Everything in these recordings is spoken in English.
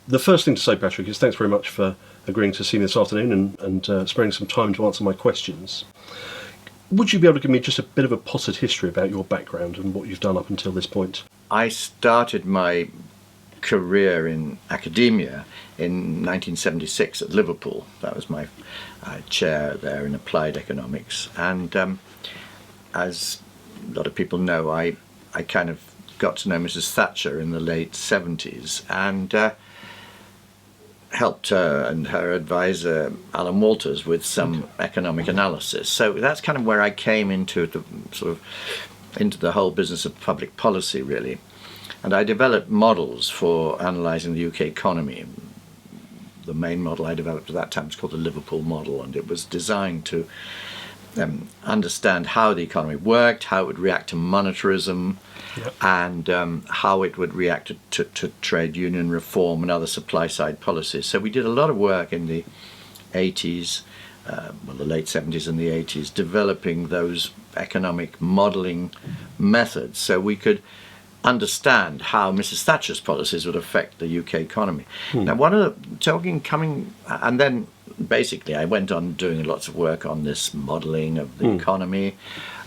The first thing to say, Patrick, is thanks very much for agreeing to see me this afternoon and sparing some time to answer my questions. Would you be able to give me just a bit of a potted history about your background and what you've done up until this point? I started my career in academia in 1976 at Liverpool. That was my chair there in applied economics. And as a lot of people know, I kind of got to know Mrs. Thatcher in the late 70s and helped her and her advisor Alan Walters with some economic analysis. So that's kind of where I came into the whole business of public policy, really. And I developed models for analysing the UK economy. The main model I developed at that time was called the Liverpool model, and it was designed to understand how the economy worked, how it would react to monetarism, and how it would react to trade union reform and other supply-side policies. So we did a lot of work in the 80s, the late 70s and the 80s, developing those economic modelling methods so we could understand how Mrs. Thatcher's policies would affect the UK economy. Now, one of the and then basically I went on doing lots of work on this modelling of the economy.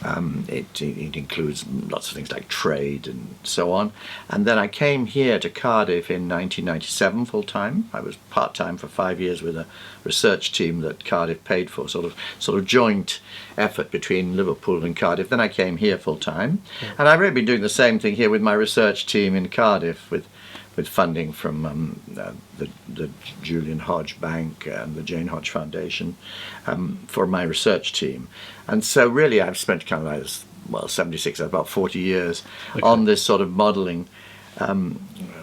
It includes lots of things like trade and so on. And then I came here to Cardiff in 1997 full-time. I was part-time for 5 years with a research team that Cardiff paid for, sort of joint effort between Liverpool and Cardiff. Then I came here full-time. And I've really been doing the same thing here with my research team in Cardiff with funding from the Julian Hodge Bank and the Jane Hodge Foundation for my research team. And so really I've spent kind of 76, about 40 years on this sort of modelling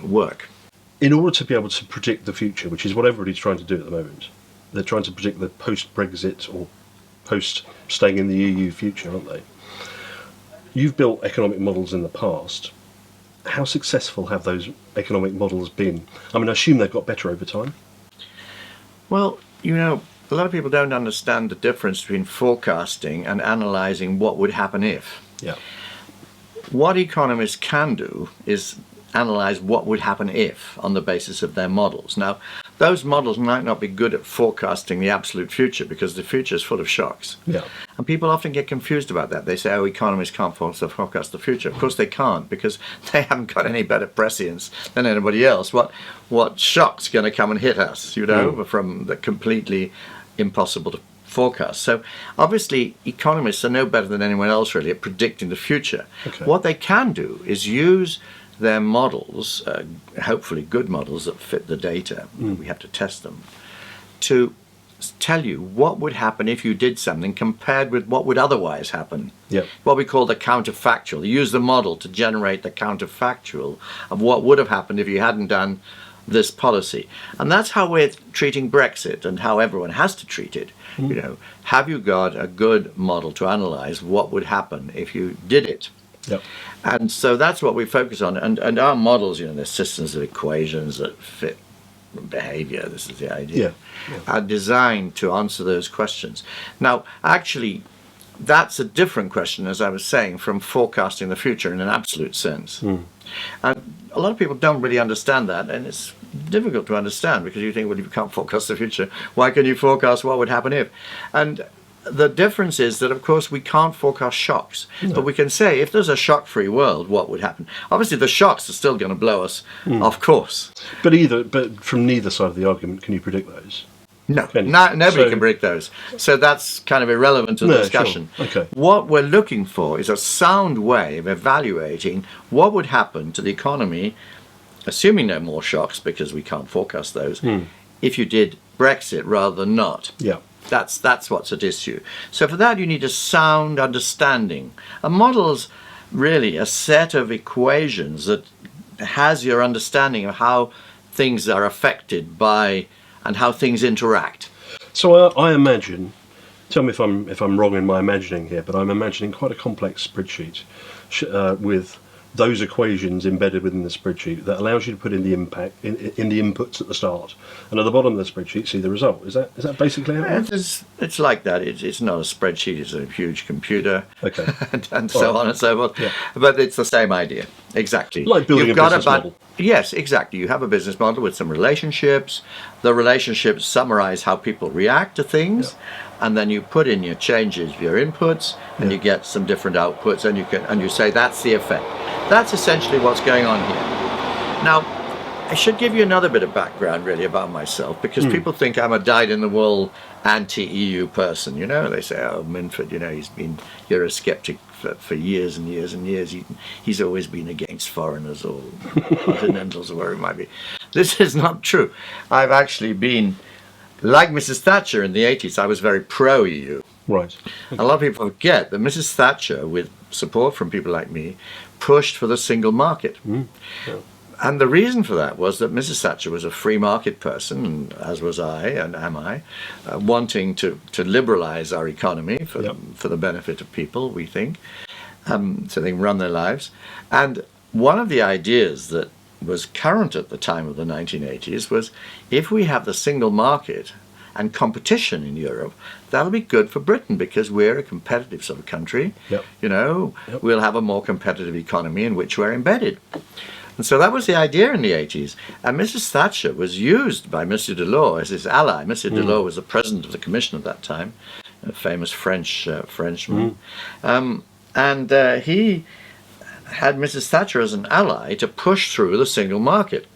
work. In order to be able to predict the future, which is what everybody's trying to do at the moment, they're trying to predict the post-Brexit or post-staying in the EU future, aren't they? You've built economic models in the past. How successful have those economic models been? I mean, I assume they've got better over time. Well, a lot of people don't understand the difference between forecasting and analysing what would happen if. Yeah. What economists can do is analyse what would happen if on the basis of their models. Now, those models might not be good at forecasting the absolute future because the future is full of shocks. Yeah. And people often get confused about that. They say, oh, economists can't forecast the future. Of course they can't, because they haven't got any better prescience than anybody else. What shock's going to come and hit us, from the completely impossible to forecast. So obviously economists are no better than anyone else really at predicting the future. Okay. What they can do is use their models, hopefully good models that fit the data, we have to test them, to tell you what would happen if you did something compared with what would otherwise happen. Yep. What we call the counterfactual. You use the model to generate the counterfactual of what would have happened if you hadn't done this policy. And that's how we're treating Brexit and how everyone has to treat it. Have you got a good model to analyse what would happen if you did it? Yep. And so that's what we focus on. And our models, they're systems of equations that fit behaviour, this is the idea, are designed to answer those questions. Now, actually, that's a different question, as I was saying, from forecasting the future in an absolute sense. And a lot of people don't really understand that, and it's difficult to understand because you think, well, if you can't forecast the future, why can you forecast what would happen if? And the difference is that, of course, we can't forecast shocks, but we can say if there's a shock-free world, what would happen? Obviously, the shocks are still going to blow us off course. But from neither side of the argument can you predict those. No, nobody can predict those. So that's kind of irrelevant to the discussion. Sure. Okay. What we're looking for is a sound way of evaluating what would happen to the economy, assuming no more shocks because we can't forecast those, if you did Brexit rather than not. Yeah. That's what's at issue. So for that you need a sound understanding. A model's really a set of equations that has your understanding of how things are affected by and how things interact. So I imagine, tell me if I'm wrong in my imagining here, but I'm imagining quite a complex spreadsheet with those equations embedded within the spreadsheet that allows you to put in the impact in the inputs at the start, and at the bottom of the spreadsheet see the result. Is that basically how it works? It's like that. It's not a spreadsheet. It's a huge computer. Okay. and so on and so forth. Yeah. But it's the same idea exactly. Like building a business model. Yes, exactly. You have a business model with some relationships. The relationships summarize how people react to things, and then you put in your changes, your inputs, and you get some different outputs, and you say that's the effect. That's essentially what's going on here. Now, I should give you another bit of background really about myself, because people think I'm a dyed-in-the-wool anti-EU person. You know, they say, "Oh, Minford, you know, he's been Eurosceptic for years and years and years. He's always been against foreigners or continentals or whatever it might be." This is not true. I've actually been, like Mrs. Thatcher in the 80s, I was very pro-EU. Right. A lot of people forget that Mrs. Thatcher, with support from people like me, pushed for the single market. Yeah. And the reason for that was that Mrs. Thatcher was a free market person, and as was I, and am I, wanting to liberalize our economy for the benefit of people, we think, so they can run their lives. And one of the ideas that was current at the time of the 1980s was, if we have the single market and competition in Europe, that'll be good for Britain, because we're a competitive sort of country. You know, we'll have a more competitive economy in which we're embedded. And so that was the idea in the 80s. And Mrs. Thatcher was used by Monsieur Delors as his ally. Monsieur Delors was the president of the Commission at that time, a famous Frenchman. And he had Mrs. Thatcher as an ally to push through the single market.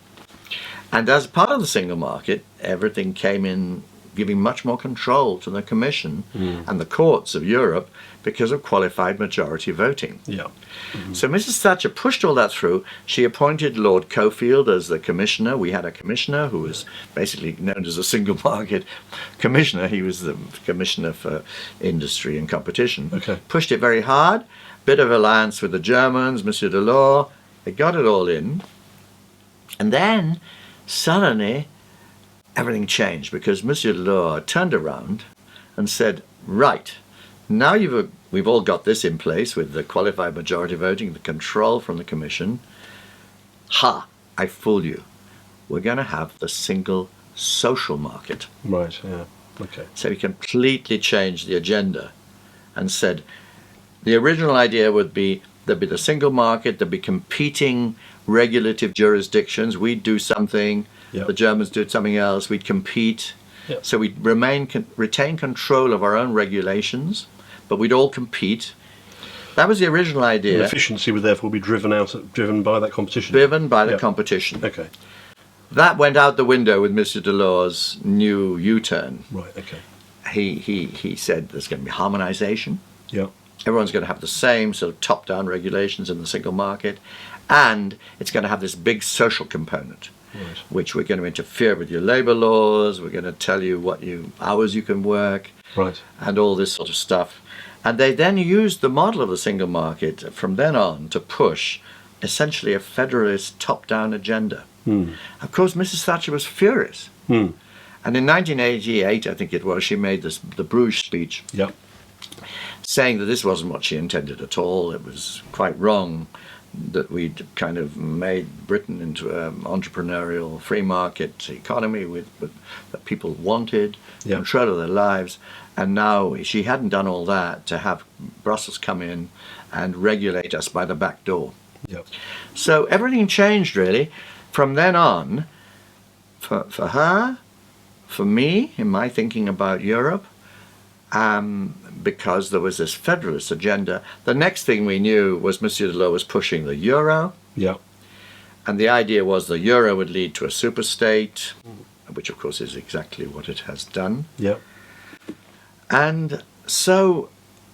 And as part of the single market, everything came in giving much more control to the Commission and the courts of Europe because of qualified majority voting. So Mrs. Thatcher pushed all that through. She appointed Lord Cockfield as the commissioner. We had a commissioner who was basically known as a single market commissioner. He was the commissioner for industry and competition. Pushed it very hard. Bit of alliance with the Germans, Monsieur Delors. They got it all in. And then suddenly everything changed, because Monsieur Delors turned around and said, right, now we've all got this in place with the qualified majority voting, the control from the Commission. Ha, I fooled you. We're going to have the single social market. Right, yeah, okay. So he completely changed the agenda and said the original idea would be there'd be the single market, there'd be competing regulative jurisdictions. We'd do something, the Germans do something else, we'd compete. So we'd retain control of our own regulations, but we'd all compete. That was the original idea. And efficiency would therefore be driven by that competition. Driven by the competition. Okay. That went out the window with Mr. Delors' new U-turn. Right, okay. He said there's going to be harmonization. Everyone's going to have the same sort of top-down regulations in the single market, and it's going to have this big social component. Which we're going to interfere with your labor laws, we're going to tell you what hours you can work, and all this sort of stuff. And they then used the model of the single market from then on to push essentially a federalist top-down agenda. Of course, Mrs. Thatcher was furious. And in 1988, I think it was, she made the Bruges speech, saying that this wasn't what she intended at all. It was quite wrong that we'd kind of made Britain into an entrepreneurial free market economy that people wanted, control of their lives. And now she hadn't done all that to have Brussels come in and regulate us by the back door. So everything changed really from then on, for her, for me, in my thinking about Europe, because there was this federalist agenda. The next thing we knew was Monsieur Delors was pushing the euro. And the idea was the euro would lead to a superstate, which of course is exactly what it has done. And so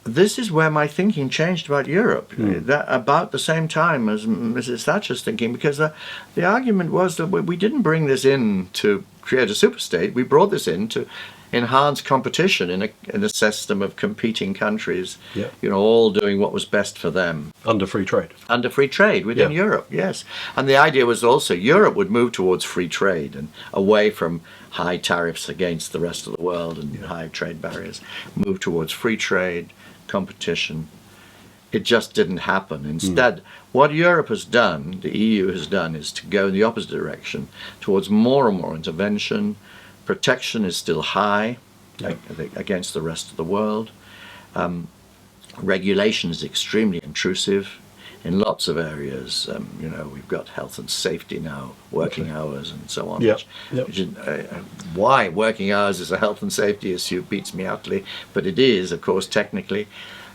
this is where my thinking changed about Europe, about the same time as Mrs. Thatcher's thinking, because the argument was that we didn't bring this in to create a superstate, we brought this in to enhance competition in a system of competing countries, all doing what was best for them. Under free trade. Under free trade within Europe, yes. And the idea was also Europe would move towards free trade and away from high tariffs against the rest of the world and high trade barriers, move towards free trade, competition. It just didn't happen. Instead, what Europe has done, the EU has done, is to go in the opposite direction, towards more and more intervention. Protection is still high against the rest of the world. Regulation is extremely intrusive in lots of areas. We've got health and safety now, working hours and so on. Yep. Which is, why working hours is a health and safety issue beats me utterly, but it is, of course, technically.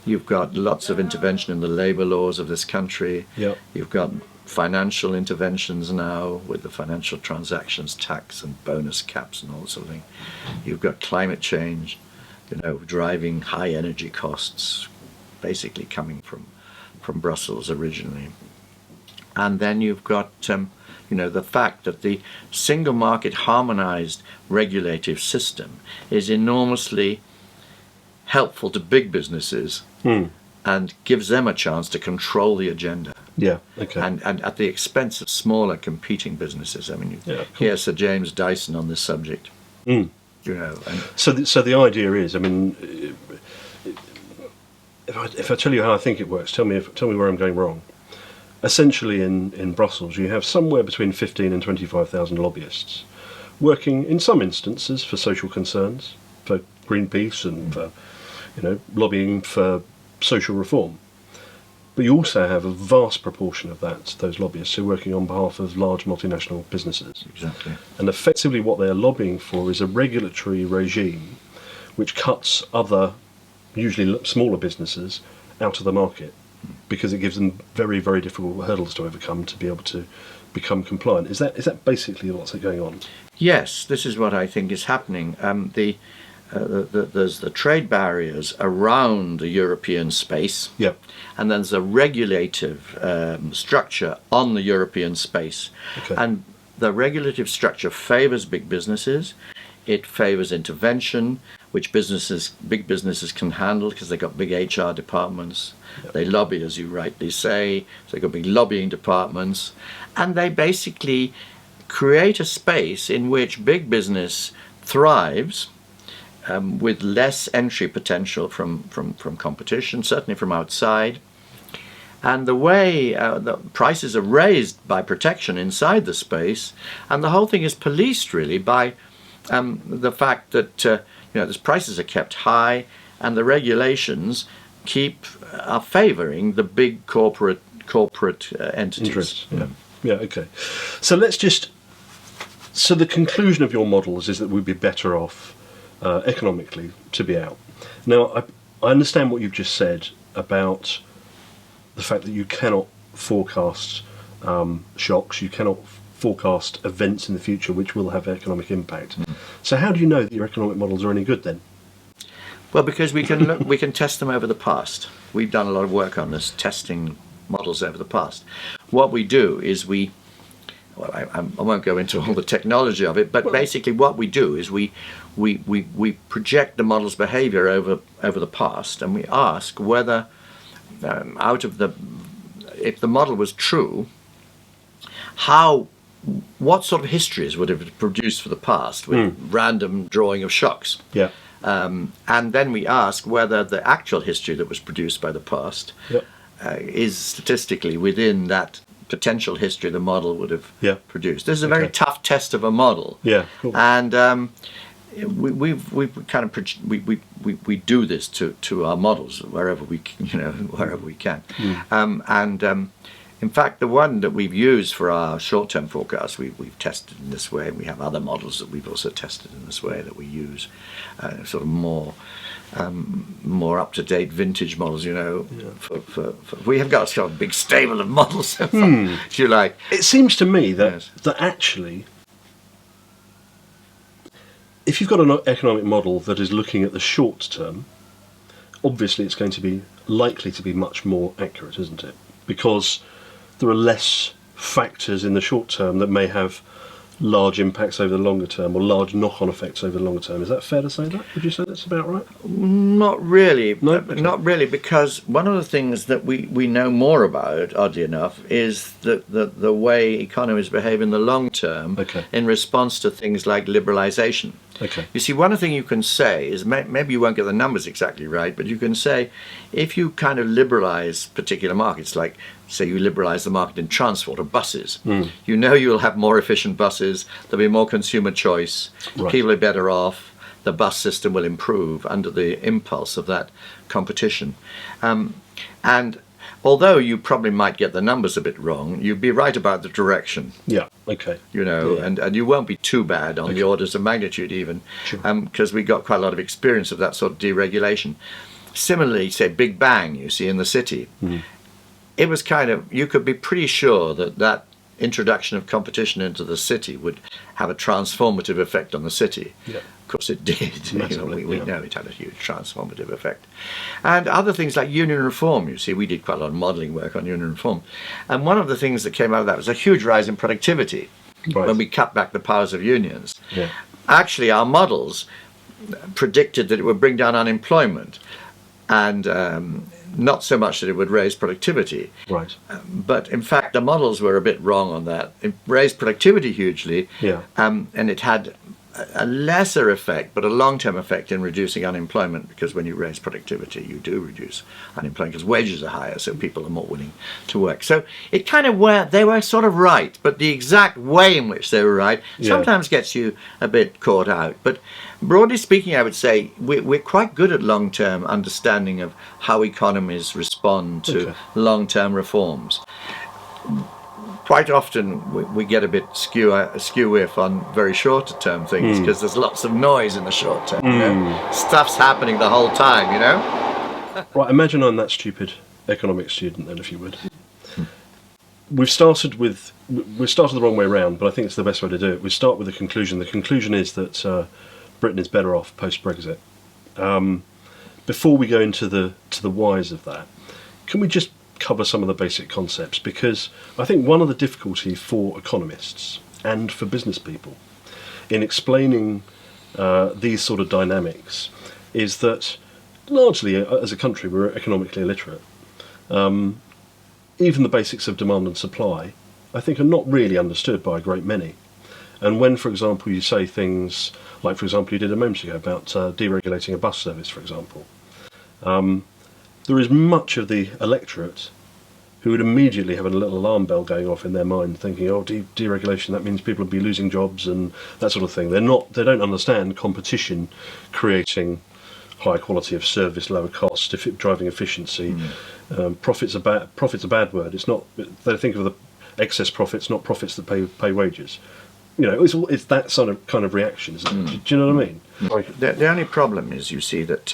You've got lots of intervention in the labour laws of this country. Yep. You've got financial interventions now with the financial transactions tax and bonus caps and all that sort of thing. You've got climate change, driving high energy costs, basically coming from Brussels originally. And then you've got the fact that the single market harmonized regulative system is enormously helpful to big businesses and gives them a chance to control the agenda. Yeah, okay. And at the expense of smaller competing businesses. I mean, hear Sir James Dyson on this subject. So the idea is, I mean, if I tell you how I think it works, tell me where I'm going wrong. Essentially, in Brussels, you have somewhere between 15 and 25,000 lobbyists working, in some instances, for social concerns, for Greenpeace, and for lobbying for social reform. But you also have a vast proportion of those lobbyists who are working on behalf of large multinational businesses. Exactly. And effectively what they're lobbying for is a regulatory regime which cuts other, usually smaller businesses, out of the market, because it gives them very, very difficult hurdles to overcome to be able to become compliant. Is that basically what's going on? Yes, this is what I think is happening. There's the trade barriers around the European space, Yep. and then there's a regulative structure on the European space. Okay. And the regulative structure favours big businesses. It favours intervention, which big businesses can handle because they've got big HR departments. Yep. They lobby, as you rightly say. So they've got big lobbying departments. And they basically create a space in which big business thrives, with less entry potential from competition, certainly from outside. And the way the prices are raised by protection inside the space, and the whole thing is policed really by the fact that the prices are kept high, and the regulations are favouring the big corporate entities. Interests. Yeah. Okay. So So the conclusion of your models is that we'd be better off economically to be out. Now, I understand what you've just said about the fact that you cannot forecast shocks, you cannot forecast events in the future which will have economic impact. So how do you know that your economic models are any good then? Well, because we can test them over the past. We've done a lot of work on this, testing models over the past. What we do is I won't go into all the technology of it, but basically what we do is we project the model's behaviour over the past, and we ask whether if the model was true, what sort of histories would have produced for the past with random drawing of shocks. Yeah. And then we ask whether the actual history that was produced by the past is statistically within that potential history the model would have produced. This is a very tough test of a model. Yeah. Cool. And we do this to our models wherever we can. In fact, the one that we've used for our short-term forecast, we've tested in this way. We have other models that we've also tested in this way that we use, sort of more up-to-date vintage models. We have got sort of a big stable of models, if you like. It seems to me that actually, if you've got an economic model that is looking at the short term, obviously it's going to be likely to be much more accurate, isn't it? Because there are less factors in the short term that may have large impacts over the longer term, or large knock-on effects over the longer term. Is that fair to say that? Would you say that's about right? Not really. No? Okay. Not really, because one of the things that we know more about, oddly enough, is the way economies behave in the long term in response to things like liberalisation. Okay. You see, one thing you can say is, maybe you won't get the numbers exactly right, but you can say, if you kind of liberalise particular markets, like, say you liberalise the market in transport or buses, you know you'll have more efficient buses, there'll be more consumer choice, people are better off, the bus system will improve under the impulse of that competition. And although you probably might get the numbers a bit wrong, you'd be right about the direction. Yeah. Okay. You know, Yeah. and you won't be too bad on the orders of magnitude even, Sure. because we got quite a lot of experience of that sort of deregulation. Similarly, say Big Bang, you see, in the city, it was kind of, you could be pretty sure that that introduction of competition into the city would have a transformative effect on the city. Yeah. Of course it did. Massively, we yeah. know it had a huge transformative effect. And other things like union reform, you see, we did quite a lot of modelling work on union reform. And one of the things that came out of that was a huge rise in productivity Right. when we cut back the powers of unions. Yeah. Actually, our models predicted that it would bring down unemployment, and not so much that it would raise productivity. Right. But in fact, the models were a bit wrong on that. It raised productivity hugely, Yeah. and it had a lesser effect, but a long-term effect in reducing unemployment, because when you raise productivity, you do reduce unemployment because wages are higher, so people are more willing to work. So it kind of they were sort of right, but the exact way in which they were right sometimes gets you a bit caught out. But broadly speaking, I would say we're quite good at long-term understanding of how economies respond to long-term reforms. Quite often we get a bit skew-whiff on very short-term things because there's lots of noise in the short term. You know? Stuff's happening the whole time, you know? Right, imagine I'm that stupid economics student then, if you would. We've started the wrong way around, but I think it's the best way to do it. We start with the conclusion. The conclusion is that Britain is better off post-Brexit. Before we go into the whys of that, can we just cover some of the basic concepts? Because I think one of the difficulties for economists and for business people in explaining these sort of dynamics is that largely as a country we're economically illiterate. Even the basics of demand and supply I think are not really understood by a great many. And when, for example, you say things like, for example, you did a moment ago about deregulating a bus service, for example, there is much of the electorate who would immediately have a little alarm bell going off in their mind, thinking, "Oh, deregulation, that means people will be losing jobs and that sort of thing." They don't understand competition creating high quality of service, lower cost, driving efficiency. Profits a bad word. It's not. They think of the excess profits, not profits that pay wages. You know, it's that sort of kind of reaction, isn't it? Do you know what I mean? The only problem is, you see, that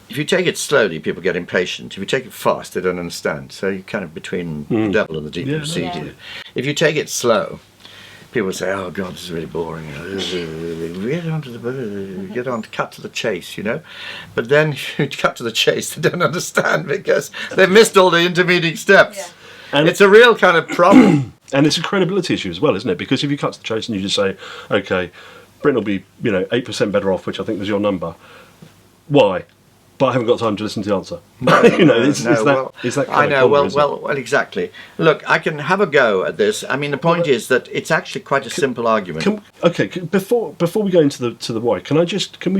if you take it slowly, people get impatient. If you take it fast, they don't understand. So you're kind of between the devil and the deep blue sea. If you take it slow, people say, "Oh God, this is really boring. Cut to the chase," you know. But then if you cut to the chase, they don't understand because they've missed all the intermediate steps. Yeah. And it's a real kind of problem. And it's a credibility issue as well, isn't it? Because if you cut to the chase and you just say, "Okay, Britain will be, 8% better off," which I think was your number. Why? But I haven't got time to listen to the answer. Is that kind I of know. common, Well, exactly. Look, I can have a go at this. I mean, the point is that it's actually quite a simple argument. Before we go into the why, can we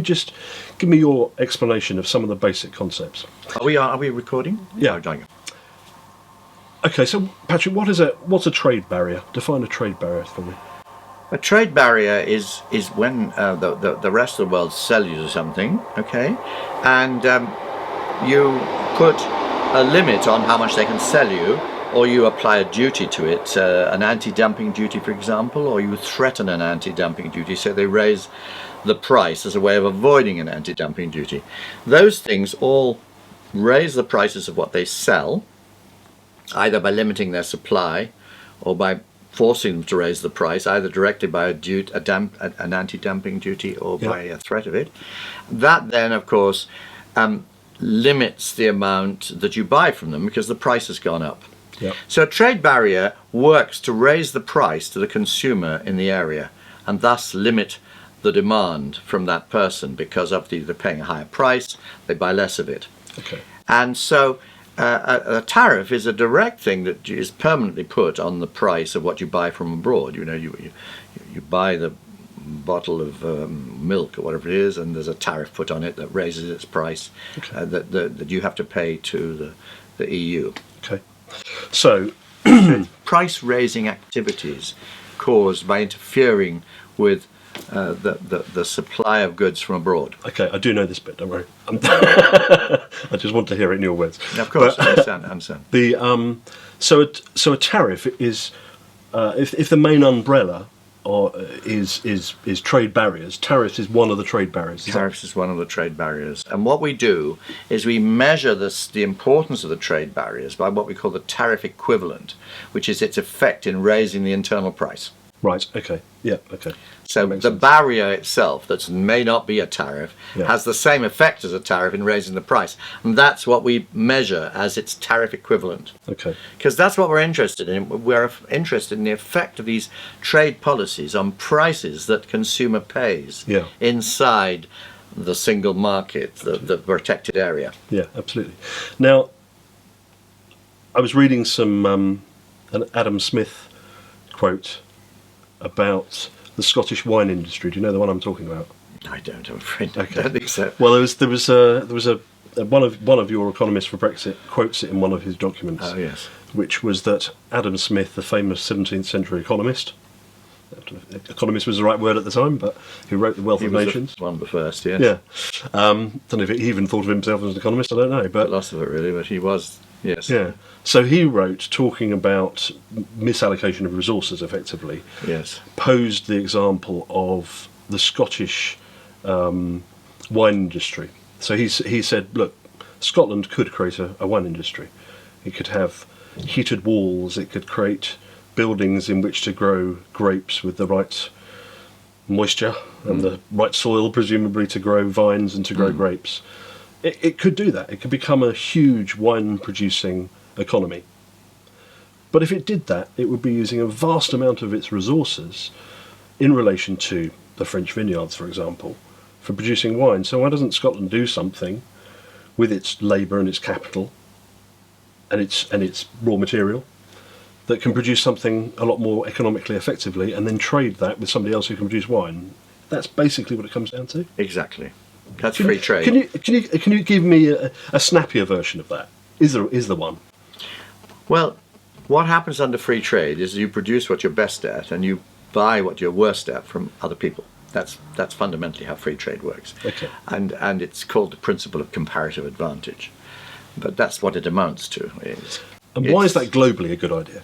just give me your explanation of some of the basic concepts? Are we recording? Yeah. Oh, Okay, so Patrick, what's a trade barrier? Define a trade barrier for me. A trade barrier is when the rest of the world sells you something, okay, and you put a limit on how much they can sell you, or you apply a duty to it, an anti-dumping duty, for example, or you threaten an anti-dumping duty, so they raise the price as a way of avoiding an anti-dumping duty. Those things all raise the prices of what they sell, either by limiting their supply or by forcing them to raise the price, either directly by an anti-dumping duty or by a threat of it. That then, of course, limits the amount that you buy from them because the price has gone up. Yep. So a trade barrier works to raise the price to the consumer in the area and thus limit the demand from that person because obviously they're paying a higher price, they buy less of it. Okay. And so a tariff is a direct thing that is permanently put on the price of what you buy from abroad. You know, you buy the bottle of milk or whatever it is, and there's a tariff put on it that raises its price that you have to pay to the EU. Okay. So price-raising activities caused by interfering with the supply of goods from abroad. Okay, I do know this bit. Don't worry. I just want to hear it in your words. Of course, But, I understand. so a tariff is if the main umbrella is trade barriers. Tariffs is one of the trade barriers. Tariffs is one of the trade barriers. And what we do is we measure the importance of the trade barriers by what we call the tariff equivalent, which is its effect in raising the internal price. Right. Okay. Yeah. Okay. So the sense. barrier itself, that may not be a tariff, Yeah. has the same effect as a tariff in raising the price. And that's what we measure as its tariff equivalent. Okay. Because that's what we're interested in. We're interested in the effect of these trade policies on prices that consumer pays Yeah. inside the single market, the protected area. Yeah. Absolutely. Now, I was reading some an Adam Smith quote about the Scottish wine industry. Do you know the one I'm talking about? I don't, I'm afraid. Okay. I don't think so. Well, there was one of your economists for Brexit quotes it in one of his documents. Oh, yes. Which was that Adam Smith, the famous 17th century economist, I don't know if economist was the right word at the time, but who wrote The Wealth He of was Nations. one of the first, yes. Yeah. Don't know if he even thought of himself as an economist, I don't know. But Lots of it, really, but he was, yes. yeah. So he wrote, talking about misallocation of resources effectively, Yes. posed the example of the Scottish wine industry. So he said, look, Scotland could create a wine industry. It could have heated walls, it could create buildings in which to grow grapes with the right moisture and the right soil, presumably, to grow vines and to grow grapes. It could do that. It could become a huge wine-producing economy. But if it did that, it would be using a vast amount of its resources in relation to the French vineyards, for example, for producing wine. So why doesn't Scotland do something with its labour and its capital and its raw material that can produce something a lot more economically effectively, and then trade that with somebody else who can produce wine? That's basically what it comes down to. Exactly. That's free trade. Can you give me a snappier version of that? Is there one? Well, what happens under free trade is you produce what you're best at and you buy what you're worst at from other people. That's fundamentally how free trade works. Okay. And it's called the principle of comparative advantage. But that's what it amounts to. And why is that globally a good idea?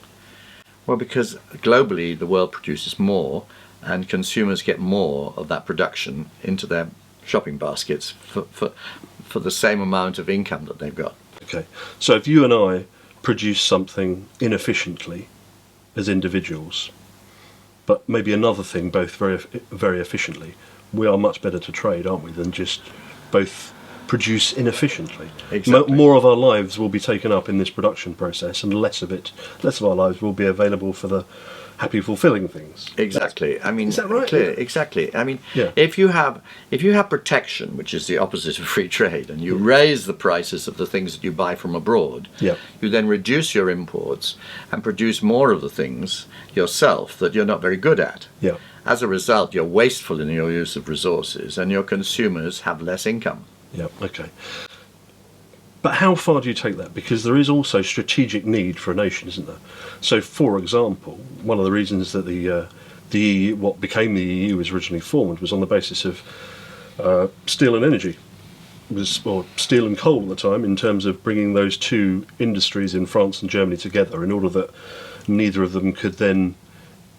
Well, because globally the world produces more and consumers get more of that production into their shopping baskets for the same amount of income that they've got. Okay. So if you and I produce something inefficiently as individuals, but maybe another thing both very, very efficiently, we are much better to trade, aren't we, than just both produce inefficiently. Exactly. More of our lives will be taken up in this production process, and less of our lives will be available for the happy, fulfilling things. Exactly. I mean, is that right? Clear, Yeah. exactly. I mean, Yeah. if you have protection, which is the opposite of free trade, and you raise the prices of the things that you buy from abroad, Yeah. you then reduce your imports and produce more of the things yourself that you're not very good at. Yeah. As a result, you're wasteful in your use of resources, and your consumers have less income. Yeah, okay. But how far do you take that? Because there is also strategic need for a nation, isn't there? So, for example, one of the reasons that what became the EU was originally formed was on the basis of steel and energy, or steel and coal at the time, in terms of bringing those two industries in France and Germany together in order that neither of them could then,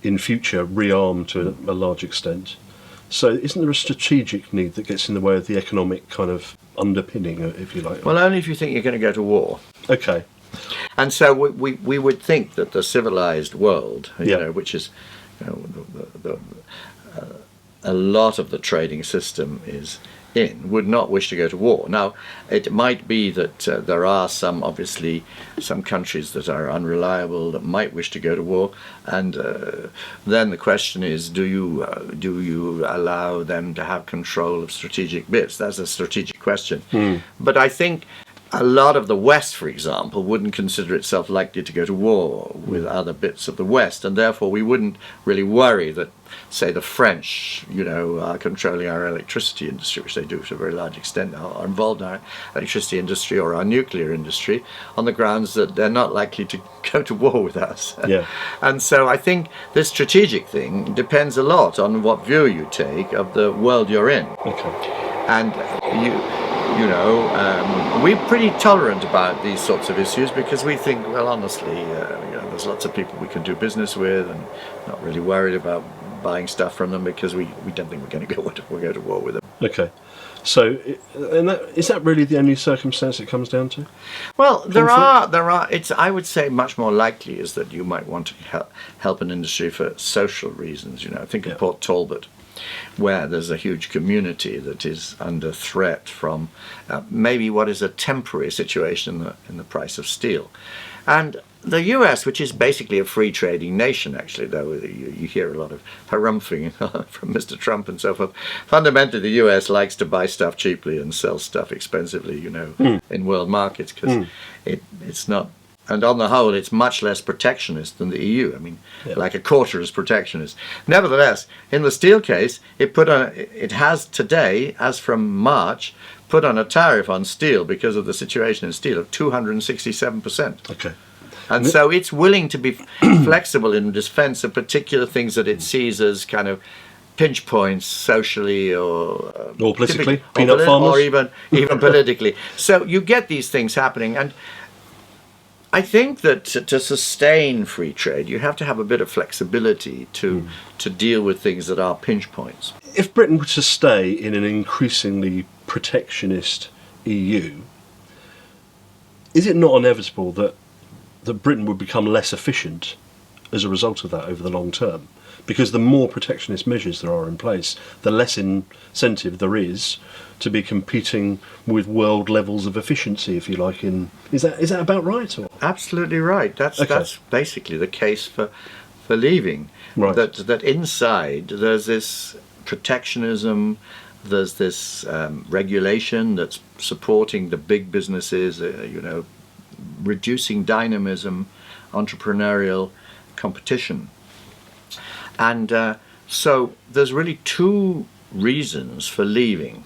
in future, rearm to a large extent. So isn't there a strategic need that gets in the way of the economic kind of underpinning, if you like? Well, only if you think you're going to go to war. Okay. And so we would think that the civilized world, Yeah. which is a lot of the trading system is in, would not wish to go to war. Now, it might be that there are some countries that are unreliable that might wish to go to war, and then the question is, do you allow them to have control of strategic bits? That's a strategic question. But I think a lot of the West, for example, wouldn't consider itself likely to go to war with other bits of the West, and therefore we wouldn't really worry that, say, the French, are controlling our electricity industry, which they do to a very large extent now, are involved in our electricity industry or our nuclear industry, on the grounds that they're not likely to go to war with us. Yeah. And so I think this strategic thing depends a lot on what view you take of the world you're in. Okay. And we're pretty tolerant about these sorts of issues because we think, well, honestly, there's lots of people we can do business with, and not really worried about buying stuff from them because we don't think we're going to go to war with them. Okay. So, is that really the only circumstance it comes down to? Well, there Conflict? are. It's, I would say, much more likely is that you might want to help an industry for social reasons. Think of Port Talbot, where there's a huge community that is under threat from maybe what is a temporary situation in the price of steel. And the US, which is basically a free trading nation, actually, though you hear a lot of harumphing from Mr. Trump and so forth, fundamentally the US likes to buy stuff cheaply and sell stuff expensively, in world markets, because it's not. And on the whole, it's much less protectionist than the EU. I mean, like a quarter is protectionist. Nevertheless, in the steel case, it has today, as from March, put on a tariff on steel because of the situation in steel of 267%. Okay. And so it's willing to be flexible in defense of particular things that it sees as kind of pinch points socially or politically, peanut farmers, or even politically. So you get these things happening, and I think that to sustain free trade, you have to have a bit of flexibility to deal with things that are pinch points. If Britain were to stay in an increasingly protectionist EU, is it not inevitable that Britain would become less efficient as a result of that over the long term? Because the more protectionist measures there are in place, the less incentive there is to be competing with world levels of efficiency, if you like. Is that about right? Or? Absolutely right. That's basically the case for leaving. Right. That inside there's this protectionism, there's this regulation that's supporting the big businesses, reducing dynamism, entrepreneurial competition. And so there's really two reasons for leaving.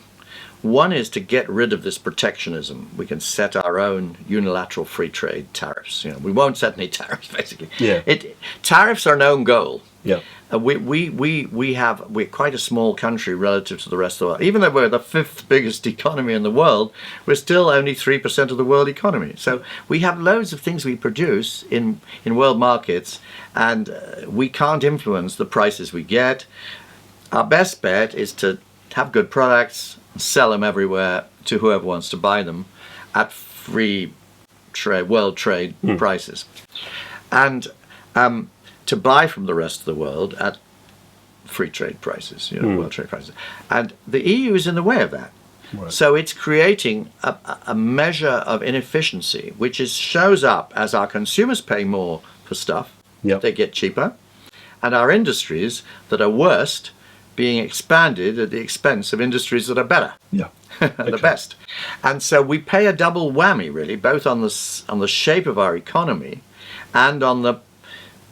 One is to get rid of this protectionism. We can set our own unilateral free trade tariffs. We won't set any tariffs, basically. Yeah. Tariffs are an own goal. Yeah. We're quite a small country relative to the rest of the world. Even though we're the fifth biggest economy in the world, we're still only 3% of the world economy. So we have loads of things we produce in world markets, and we can't influence the prices we get. Our best bet is to have good products, sell them everywhere to whoever wants to buy them at free trade, world trade prices. And to buy from the rest of the world at free trade prices, world trade prices. And the EU is in the way of that. Right. So it's creating a measure of inefficiency, which shows up as our consumers pay more for stuff, they get cheaper, and our industries that are worst being expanded at the expense of industries that are better. Yeah. The best. And so we pay a double whammy, really, both on the shape of our economy and on the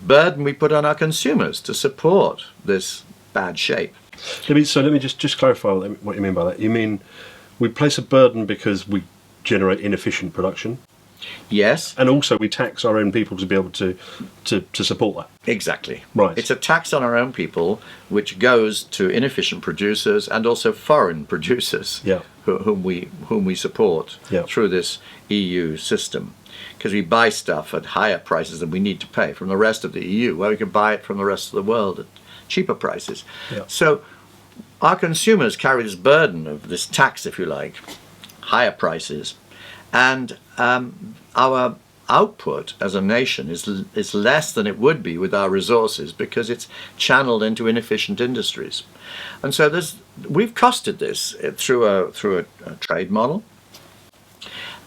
burden we put on our consumers to support this bad shape. Let me just clarify what you mean by that. You mean we place a burden because we generate inefficient production? Yes. And also we tax our own people to be able to support that? Exactly. Right. It's a tax on our own people, which goes to inefficient producers and also foreign producers, whom we support through this EU system. Because we buy stuff at higher prices than we need to pay from the rest of the EU, where we can buy it from the rest of the world at cheaper prices. Yeah. So our consumers carry this burden of this tax, if you like, higher prices, and our output as a nation is less than it would be with our resources because it's channeled into inefficient industries. And so we've costed this through a trade model.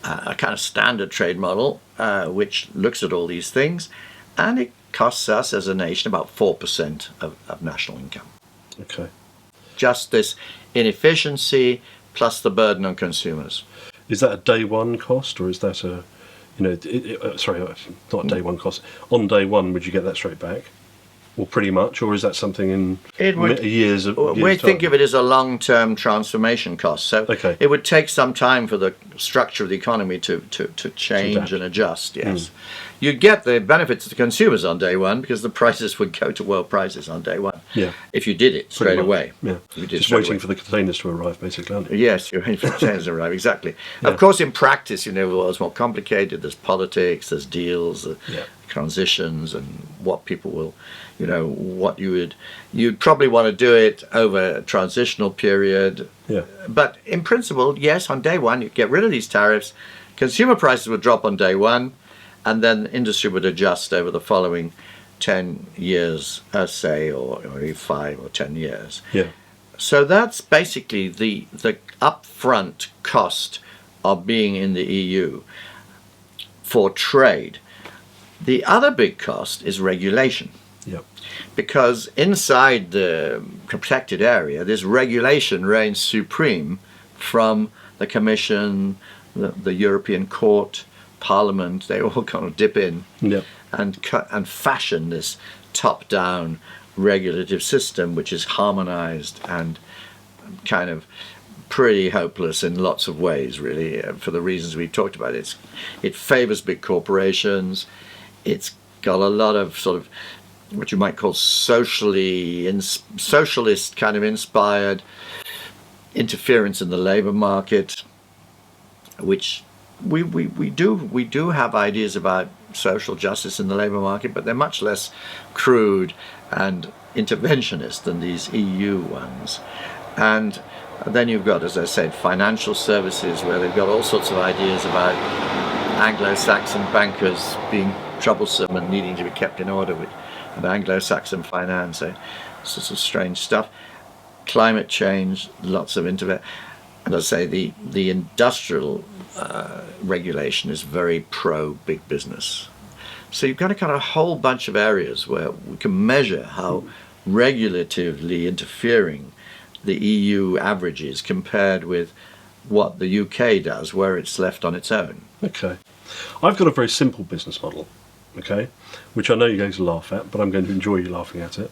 A kind of standard trade model, which looks at all these things, and it costs us as a nation about 4% of national income. Okay. Just this inefficiency plus the burden on consumers. Is that a day one cost, or is that sorry, not a day one cost? On day one, would you get that straight back? or pretty much, or is that something in It would- years of We think of it as a long-term transformation cost. So Okay. it would take some time for the structure of the economy to change adapt. and adjust, yes. You'd get the benefits to consumers on day one because the prices would go to world prices on day one. Yeah. If you did it straight much. away. Yeah, If you did just straight waiting away. for the containers to arrive, basically, aren't you? Yes, you're waiting for the change to arrive, exactly. Of course, in practice, you know, it's more complicated. There's politics, there's deals, Yeah. transitions, and what people will, you know, you'd probably want to do it over a transitional period. Yeah. But in principle, yes, on day one, you get rid of these tariffs, consumer prices would drop on day one, and then industry would adjust over the following 10 years, say, or 5 or 10 years. Yeah. So that's basically the upfront cost of being in the EU for trade. The other big cost is regulation, Yeah. because inside the protected area, this regulation reigns supreme from the Commission, the European Court, Parliament. They all kind of dip in Yeah. and fashion this top-down regulative system, which is harmonized and kind of pretty hopeless in lots of ways, really, for the reasons we've talked about. It favors big corporations. It's got a lot of sort of what you might call socialist kind of inspired interference in the labor market, which we do have ideas about social justice in the labor market, but they're much less crude and interventionist than these EU ones. And then you've got, as I said, financial services, where they've got all sorts of ideas about Anglo-Saxon bankers being troublesome and needing to be kept in order with and Anglo-Saxon finance, sorts of strange stuff. Climate change, lots of intervention. And as I say, the industrial regulation is very pro big business. So you've got a kind of whole bunch of areas where we can measure how regulatively interfering the EU averages compared with what the UK does, where it's left on its own. Okay. I've got a very simple business model, okay, which I know you're going to laugh at, but I'm going to enjoy you laughing at it,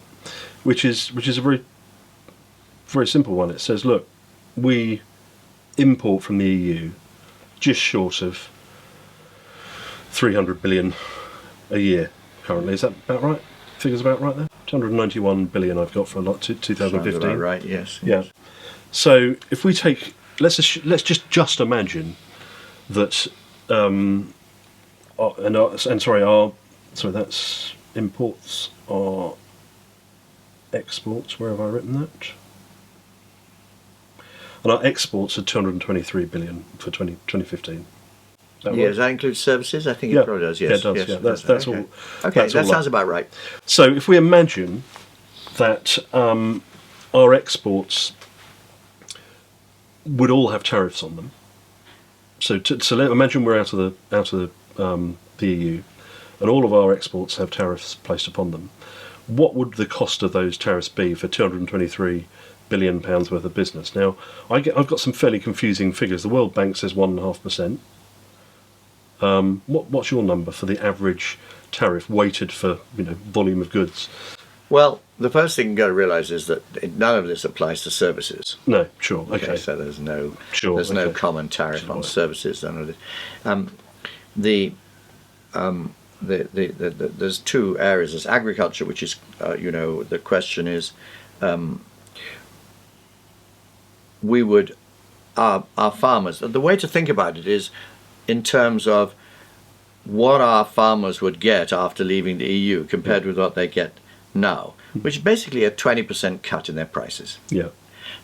which is a very, very simple one. It says, look, we import from the EU just short of 300 billion a year currently. Is that about right? Figures about right there? 291 billion I've got for 2015. Sounds about right, yes. Yeah. So if we take, let's just imagine that, that's imports are exports. Where have I written that? And our exports are 223 billion for 2015. Does that include services? I think it probably does, yes. Yeah, it does, yes, yeah. it does. That's Okay. all. Okay, that's that all sounds about right. So if we imagine that our exports would all have tariffs on them. So imagine we're out of the EU, and all of our exports have tariffs placed upon them. What would the cost of those tariffs be for 223 billion pounds worth of business? Now, I've got some fairly confusing figures. The World Bank says 1.5%. What's your number for the average tariff weighted for volume of goods? Well, the first thing you've got to realise is that none of this applies to services. No, sure, okay. So there's no okay. common tariff on Right. services. None of this. There's two areas. There's agriculture, which is the question is, our farmers. The way to think about it is in terms of what our farmers would get after leaving the EU compared with what they get now, which is basically a 20% cut in their prices. Yeah.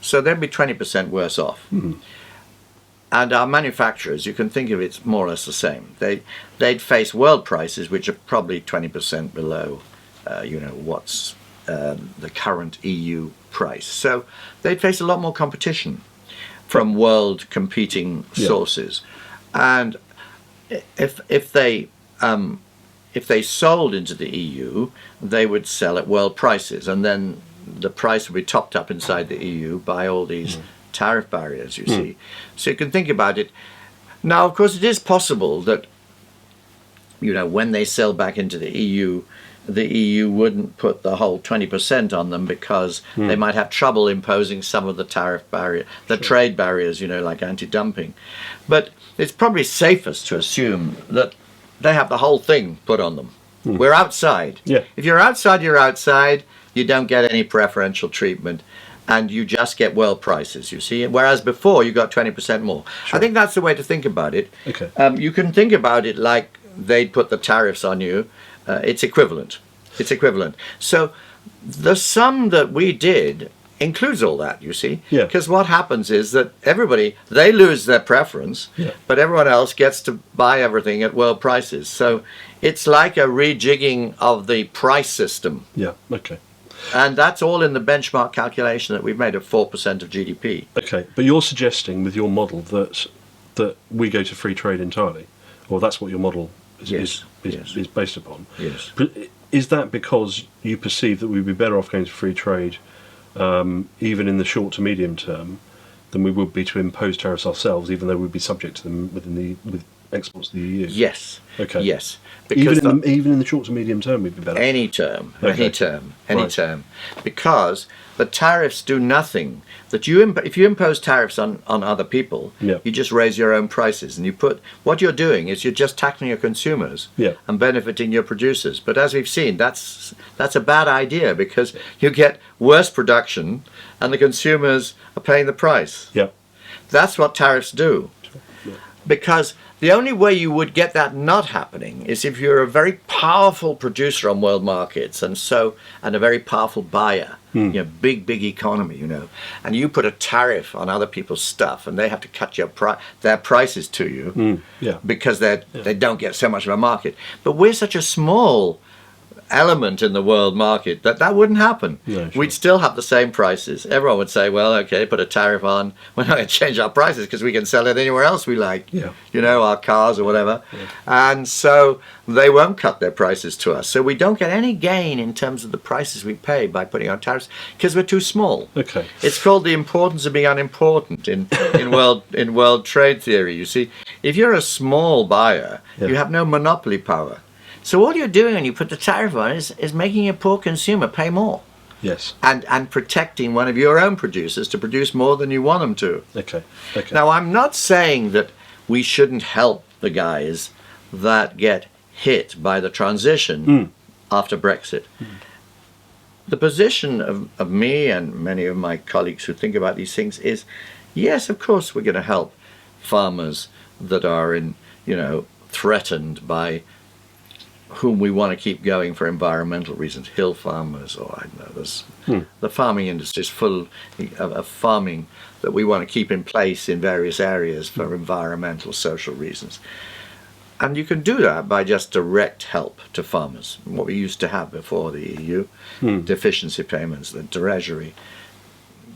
So they'd be 20% worse off. Mm-hmm. And our manufacturers, you can think of it more or less the same. They'd face world prices, which are probably 20% below, what's the current EU price. So they'd face a lot more competition from world competing sources. And if they sold into the EU, they would sell at world prices, and then the price would be topped up inside the EU by all these tariff barriers, you see. So you can think about it. Now, of course, it is possible that when they sell back into the EU wouldn't put the whole 20% on them because they might have trouble imposing some of the tariff barrier, the trade barriers, like anti-dumping. But it's probably safest to assume that they have the whole thing put on them. We're outside. Yeah. If you're outside, you're outside. You don't get any preferential treatment, and you just get world prices, you see. Whereas before, you got 20% more. Sure. I think that's the way to think about it. Okay. You can think about it like they'd put the tariffs on you. It's equivalent. It's equivalent. So the sum that we did includes all that, you see. Yeah. Because what happens is that they lose their preference, Yeah. but everyone else gets to buy everything at world prices. So it's like a rejigging of the price system. Yeah. Okay. And that's all in the benchmark calculation that we've made of 4% of GDP. Okay. But you're suggesting with your model that we go to free trade entirely, or that's what your model is based upon. Yes. But is that because you perceive that we'd be better off going to free trade, even in the short to medium term, than we would be to impose tariffs ourselves, even though we'd be subject to them with exports to the EU? Yes. Okay. Yes. Because Even in the short to medium term, we'd be better. any term, Okay. any Right. term, because the tariffs do nothing. That if you impose tariffs on other people, Yeah. you just raise your own prices, and what you're doing is you're just taxing your consumers Yeah. and benefiting your producers. But as we've seen, that's a bad idea because you get worse production, and the consumers are paying the price. Yeah. That's what tariffs do. Because the only way you would get that not happening is if you're a very powerful producer on world markets and a very powerful buyer, big economy, and you put a tariff on other people's stuff and they have to cut their prices to you because they don't get so much of a market. But we're such a small element in the world market that wouldn't happen. Yeah, sure. We'd still have the same prices. Everyone would say, well, okay, put a tariff on. We're not going to change our prices because we can sell it anywhere else we like. Yeah. Our cars or whatever. Yeah. And so they won't cut their prices to us. So we don't get any gain in terms of the prices we pay by putting on tariffs because we're too small. Okay. It's called the importance of being unimportant in world trade theory. You see, if you're a small buyer, you have no monopoly power. So all you're doing when you put the tariff on is making a poor consumer pay more. Yes. And protecting one of your own producers to produce more than you want them to. Okay. Now, I'm not saying that we shouldn't help the guys that get hit by the transition after Brexit. The position of me and many of my colleagues who think about these things is, yes, of course, we're going to help farmers that are threatened by whom we want to keep going for environmental reasons, hill farmers, or I don't know, the farming industry is full of farming that we want to keep in place in various areas for environmental, social reasons. And you can do that by just direct help to farmers, what we used to have before the EU, deficiency payments. The Treasury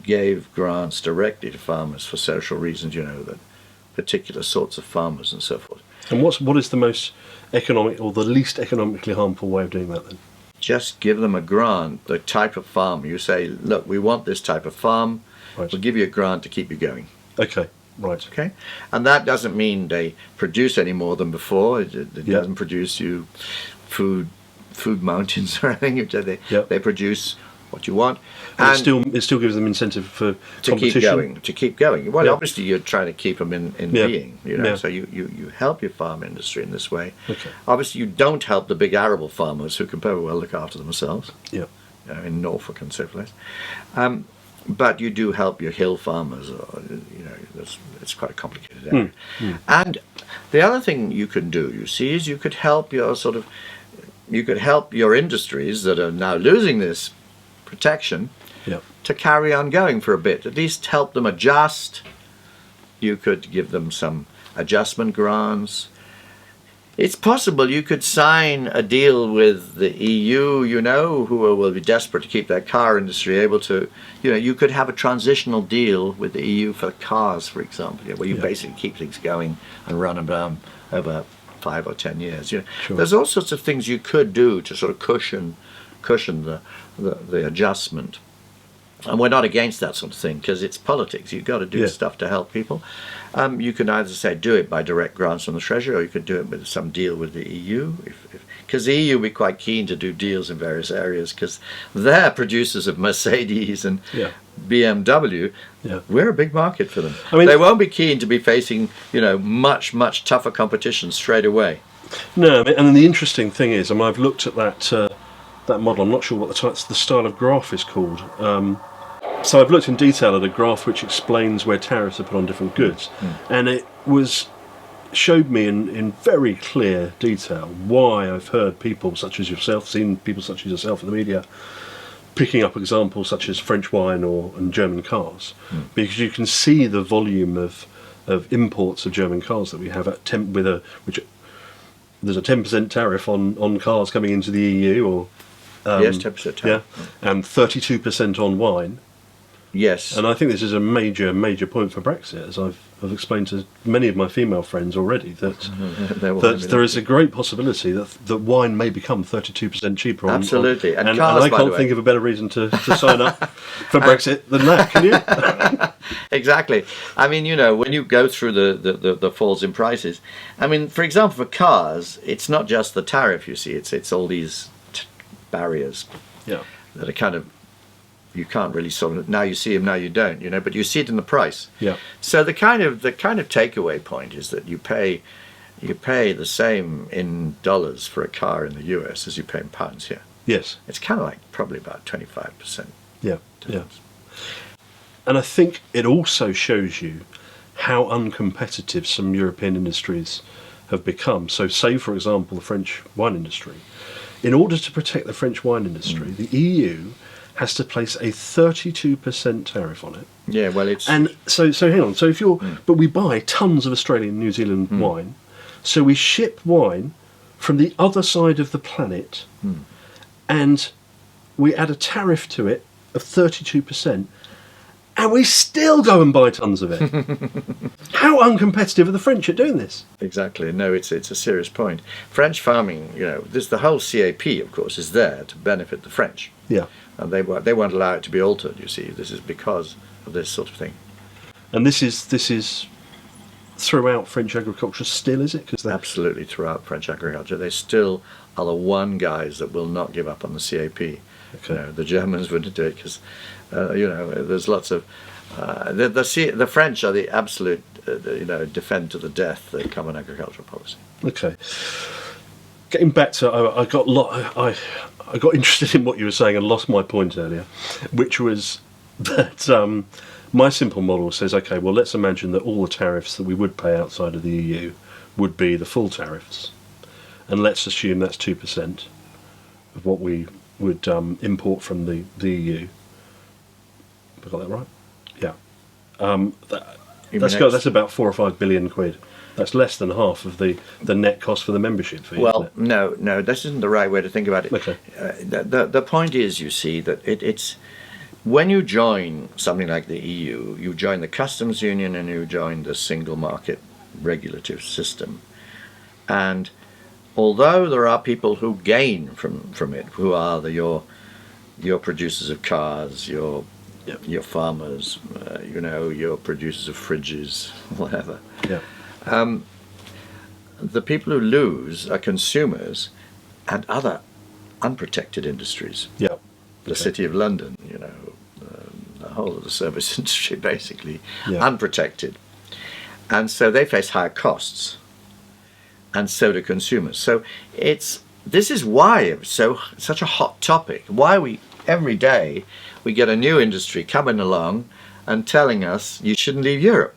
gave grants directly to farmers for social reasons, that particular sorts of farmers and so forth. And what is the most economic or the least economically harmful way of doing that then? Just give them a grant, the type of farm. You say, look, we want this type of farm. Right. We'll give you a grant to keep you going. Okay, right. Okay? And that doesn't mean they produce any more than before. It doesn't produce you food mountains or anything. They produce what you want. And it still gives them incentive to keep going. Well, Yeah. obviously you're trying to keep them in being, so you help your farm industry in this way. Okay. Obviously you don't help the big arable farmers who can very well look after themselves. Yeah. In Norfolk and so forth. But you do help your hill farmers, or, it's quite a complicated area. And the other thing you can do, you see, is you could help your industries that are now losing this protection to carry on going for a bit, at least help them adjust. You could give them some adjustment grants. It's possible you could sign a deal with the EU, who will be desperate to keep their car industry able to, you could have a transitional deal with the EU for cars, for example, where you basically keep things going and run them over 5 or 10 years. Sure. There's all sorts of things you could do to sort of cushion the adjustment. And we're not against that sort of thing because it's politics. You've got to do Yeah. stuff to help people. You can either say do it by direct grants from the Treasury, or you could do it with some deal with the EU. Because the EU will be quite keen to do deals in various areas because they're producers of Mercedes and Yeah. BMW. Yeah. We're a big market for them. I mean- they won't be keen to be facing, much, much tougher competition straight away. No, I mean, and then the interesting thing is, I mean, I've looked at that model. I'm not sure what the style of graph is called. So I've looked in detail at a graph which explains where tariffs are put on different goods, and it showed me in very clear detail why I've heard people such as yourself, seen people such as yourself in the media, picking up examples such as French wine and German cars, because you can see the volume of imports of German cars that we have at there's a 10% tariff on cars coming into the EU, or Yes, 10% tariff. yeah, and 32% on wine. Yes. And I think this is a major point for Brexit, as I've explained to many of my female friends already, that there is a great possibility that wine may become 32% cheaper. Absolutely. And cars, I by can't the way. think of a better reason to sign up for Brexit than that, can you? Exactly. I mean, when you go through the falls in prices, I mean, for example, for cars, it's not just the tariff, you see, it's all these barriers Yeah. that are kind of, you can't really sort of, now you see them, now you don't, but you see it in the price. Yeah. So the kind of takeaway point is that you pay the same in dollars for a car in the US as you pay in pounds here. Yes. It's kind of like probably about 25%. Yeah. Yeah. And I think it also shows you how uncompetitive some European industries have become. So say, for example, the French wine industry. In order to protect the French wine industry, the EU has to place a 32% tariff on it. Yeah, well, it's... And so hang on. So if you're... But we buy tons of Australian and New Zealand wine. So we ship wine from the other side of the planet, and we add a tariff to it of 32%, and we still go and buy tons of it. How uncompetitive are the French at doing this? Exactly. No, it's a serious point. French farming, there's the whole CAP, of course, is there to benefit the French. Yeah. And they won't allow it to be altered, you see. This is because of this sort of thing. And this is throughout French agriculture still, is it? Absolutely throughout French agriculture. They still are the one guys that will not give up on the CAP. Okay. The Germans wouldn't do it because, there's lots of... the French are the absolute, defend to the death the common agricultural policy. Okay. Getting back to, I got interested in what you were saying and lost my point earlier, which was that my simple model says, okay, well, let's imagine that all the tariffs that we would pay outside of the EU would be the full tariffs, and let's assume that's 2% of what we would import from the EU. Have I got that right? Yeah. That's about 4 or 5 billion quid. That's less than half of the net cost for the membership fee. Well, no, this isn't the right way to think about it. Okay. The point is, you see, that it's when you join something like the EU, you join the customs union and you join the single market regulative system. And although there are people who gain from it, who are your producers of cars, your farmers, your producers of fridges, whatever. Yeah. The people who lose are consumers and other unprotected industries. Yeah. The City of London, the whole of the service industry, basically, unprotected. And so they face higher costs. And so do consumers. So this is why it's such a hot topic. Why every day we get a new industry coming along and telling us you shouldn't leave Europe.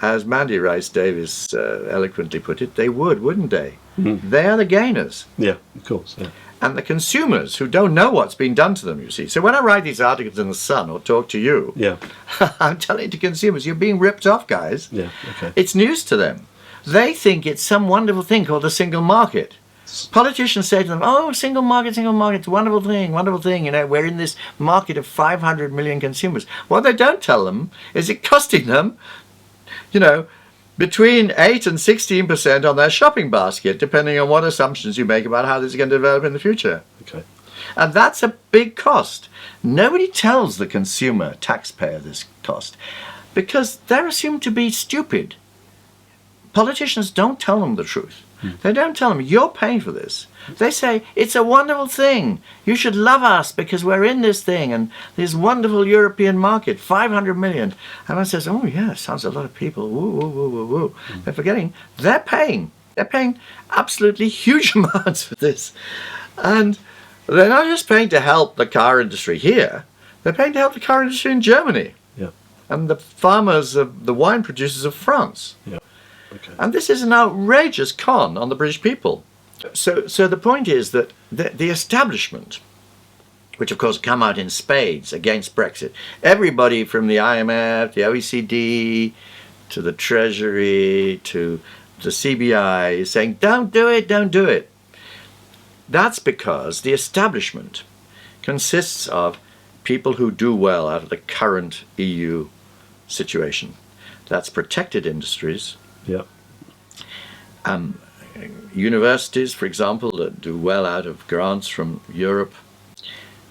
As Mandy Rice Davis eloquently put it, they wouldn't they? They are the gainers. Yeah, of course. Yeah. And the consumers who don't know what's been done to them, you see. So when I write these articles in The Sun or talk to you, I'm telling to consumers, you're being ripped off, guys. Yeah, okay. It's news to them. They think it's some wonderful thing called the single market. Politicians say to them, oh, single market, it's a wonderful thing. We're in this market of 500 million consumers. What they don't tell them is it costing them, between 8 and 16% on their shopping basket, depending on what assumptions you make about how this is going to develop in the future. Okay. And that's a big cost. Nobody tells the consumer, taxpayer, this cost because they're assumed to be stupid. Politicians don't tell them the truth. They don't tell them, you're paying for this. They say, it's a wonderful thing. You should love us because we're in this thing and this wonderful European market, 500 million. And one says, oh yeah, sounds a lot of people. Woo, woo, woo, woo, woo. They're forgetting, they're paying. They're paying absolutely huge amounts for this. And they're not just paying to help the car industry here, they're paying to help the car industry in Germany. Yeah. And the farmers, the wine producers of France. Yeah. Okay. And this is an outrageous con on the British people. So the point is that the establishment, which of course come out in spades against Brexit, everybody from the IMF, the OECD, to the Treasury, to the CBI is saying, don't do it, don't do it. That's because the establishment consists of people who do well out of the current EU situation. That's protected industries. Yeah. Universities, for example, that do well out of grants from Europe.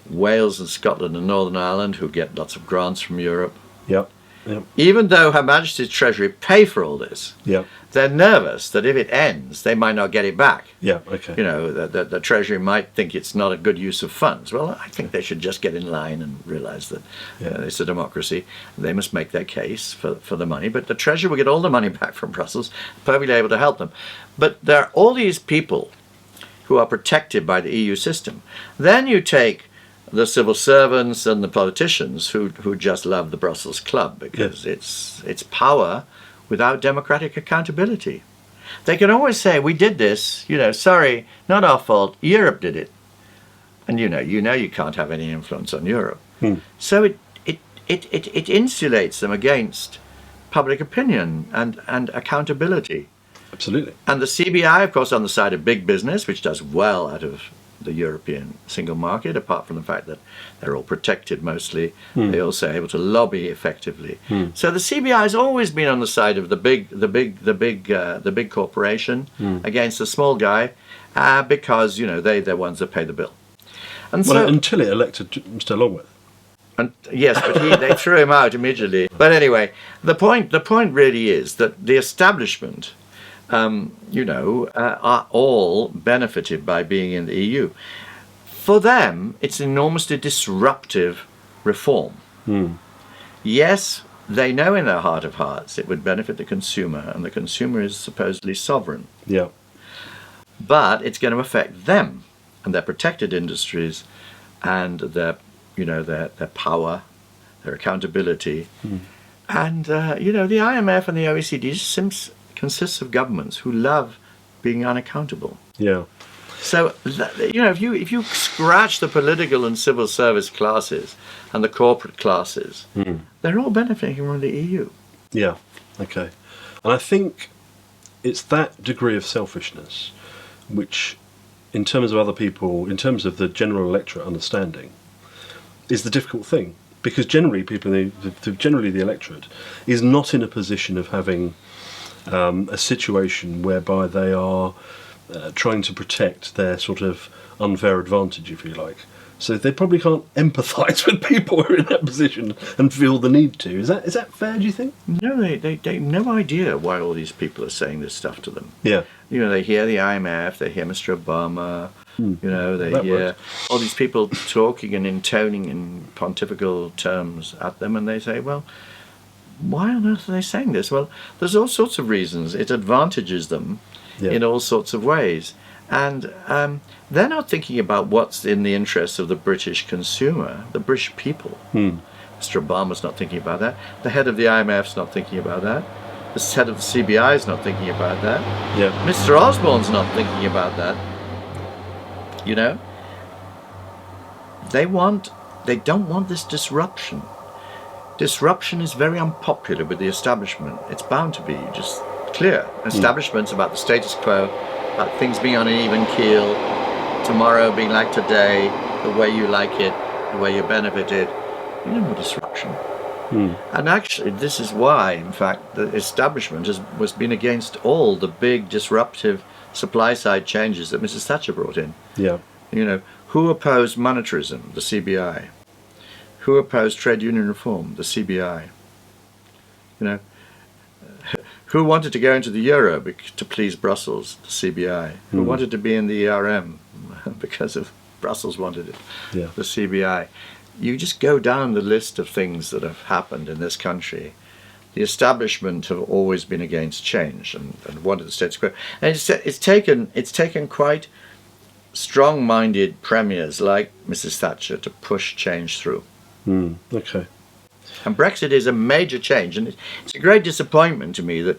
Wales and Scotland and Northern Ireland, who get lots of grants from Europe. Yeah. Yeah. Even though Her Majesty's Treasury pay for all this, Yeah. they're nervous that if it ends, they might not get it back. Yeah. Okay. You know, the Treasury might think it's not a good use of funds. Well, I think they should just get in line and realize that it's a democracy. They must make their case for the money. But the Treasury will get all the money back from Brussels, perfectly able to help them. But there are all these people who are protected by the EU system. Then you take the civil servants and the politicians who just love the Brussels Club because it's power without democratic accountability. They can always say, we did this, sorry, not our fault, Europe did it. And you know you can't have any influence on Europe. So it insulates them against public opinion and accountability. Absolutely. And the CBI, of course, on the side of big business, which does well out of the European single market, apart from the fact that they're all protected mostly, they're also able to lobby effectively. So the CBI has always been on the side of the big corporation against the small guy, because they're the ones that pay the bill. And well, until it elected Mr. Longworth. And yes, but they threw him out immediately. But anyway, the point really is that the establishment are all benefited by being in the EU. For them, it's enormously disruptive reform. Yes, they know in their heart of hearts it would benefit the consumer, and the consumer is supposedly sovereign. Yeah. But it's going to affect them and their protected industries and their power, their accountability. And, the IMF and the OECD consists of governments who love being unaccountable. Yeah. So, if you scratch the political and civil service classes and the corporate classes, they're all benefiting from the EU. Yeah. Okay. And I think it's that degree of selfishness which, in terms of other people, in terms of the general electorate understanding, is the difficult thing. Because generally, the electorate is not in a position of having a situation whereby they are trying to protect their sort of unfair advantage, if you like. So they probably can't empathise with people who are in that position and feel the need to. Is that fair, do you think? No, they have no idea why all these people are saying this stuff to them. Yeah. They hear the IMF, they hear Mr. Obama, they That hear works. all these people talking and intoning in pontifical terms at them, and they say, well, why on earth are they saying this? Well, there's all sorts of reasons. It advantages them in all sorts of ways. And they're not thinking about what's in the interests of the British consumer, the British people. Mr. Obama's not thinking about that. The head of the IMF's not thinking about that. The head of the CBI's not thinking about that. Yeah. Mr. Osborne's not thinking about that. They don't want this disruption. Disruption is very unpopular with the establishment. It's bound to be, just clear. Establishment's about the status quo, about things being on an even keel, tomorrow being like today, the way you like it, the way you're benefited. You don't want disruption. And actually, this is why, in fact, the establishment was been against all the big disruptive supply-side changes that Mrs. Thatcher brought in. Yeah. Who opposed monetarism? The CBI. Who opposed trade union reform? The CBI. You know, who wanted to go into the euro to please Brussels? The CBI. Who wanted to be in the ERM because of Brussels wanted it? Yeah. The CBI. You just go down the list of things that have happened in this country. The establishment have always been against change and wanted the status quo. And it's taken quite strong-minded premiers like Mrs. Thatcher to push change through. Okay. And Brexit is a major change, and it's a great disappointment to me that,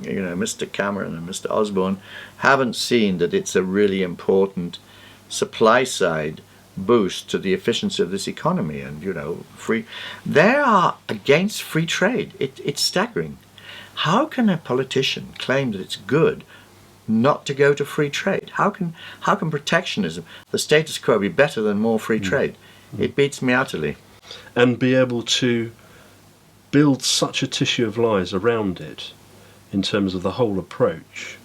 you know, Mr. Cameron and Mr. Osborne haven't seen that it's a really important supply-side boost to the efficiency of this economy. And, you know, they are against free trade. It's staggering. How can a politician claim that it's good not to go to free trade? How can protectionism, the status quo, be better than more free trade? It beats me utterly. And be able to build such a tissue of lies around it in terms of the whole approach,